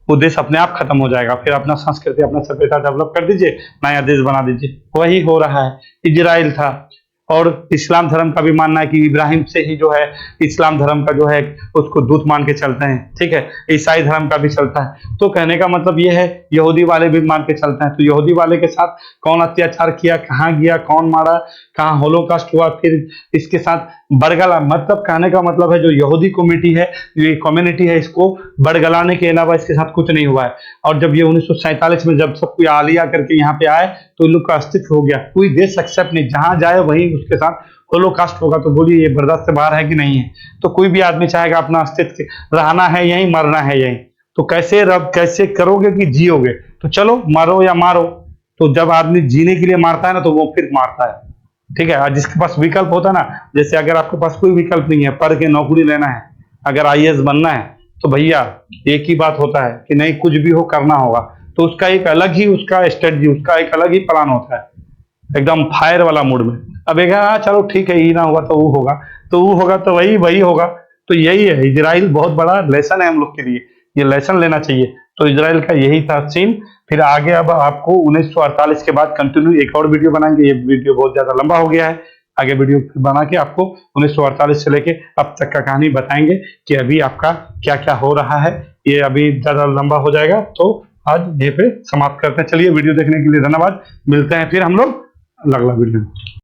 वो देश अपने आप खत्म हो जाएगा। फिर अपना संस्कृति, अपना सभ्यता डेवलप कर दीजिए, नया देश बना दीजिए। वही हो रहा है। इजराइल था, और इस्लाम धर्म का भी मानना है कि इब्राहिम से ही जो है इस्लाम धर्म का जो है उसको दूत मान के चलते हैं, ठीक है। ईसाई धर्म का भी चलता है। तो कहने का मतलब ये है, यहूदी वाले भी मान के चलते हैं। तो यहूदी वाले के साथ कौन अत्याचार किया, कहाँ गया, कौन मारा, कहाँ होलोकास्ट हुआ, फिर इसके साथ बरगला, मतलब कहने का मतलब है जो यहूदी कम्युनिटी है, ये कम्युनिटी है, इसको बरगलाने के अलावा इसके साथ कुछ नहीं हुआ है। और जब ये 1947 में जब सब कोई आलिया करके यहाँ पे आए, तो इन लोग का अस्तित्व हो गया। कोई देश एक्सेप्ट नहीं, जहां जाए वहीं उसके साथ होलोकास्ट होगा। तो बोलिए ये बर्दाश्त से बाहर है कि नहीं है। तो कोई भी आदमी चाहेगा अपना अस्तित्व, रहना है यहीं, मरना है यहीं। तो कैसे रब, कैसे करोगे कि जियोगे, तो चलो मरो या मारो। तो जब आदमी जीने के लिए मारता है ना, तो वो फिर मारता है, ठीक है। और जिसके पास विकल्प होता है ना, जैसे अगर आपके पास कोई विकल्प नहीं है, पढ़ के नौकरी लेना है, अगर आईएएस बनना है, तो भैया एक ही बात होता है कि नहीं, कुछ भी हो करना होगा। तो उसका एक अलग ही उसका स्ट्रेटजी, उसका एक अलग ही प्लान होता है, एकदम फायर वाला मूड में। अब एक हाँ चलो ठीक है, ये ना होगा तो वो होगा, तो वो होगा, तो वही होगा। तो यही है, इजराइल बहुत बड़ा लेसन है हम लोग के लिए, ये लेसन लेना चाहिए। तो इजराइल का यही था सीन। फिर आगे अब आपको 1948 के बाद कंटिन्यू एक और वीडियो बनाएंगे। ये वीडियो बहुत ज्यादा लंबा हो गया है, आगे वीडियो बना के आपको 1948 से लेके अब तक का कहानी बताएंगे कि अभी आपका क्या क्या हो रहा है। ये अभी ज्यादा लंबा हो जाएगा, तो आज यहीं पे समाप्त करते हैं। चलिए, वीडियो देखने के लिए धन्यवाद। मिलते हैं फिर हम लोग अगला वीडियो में।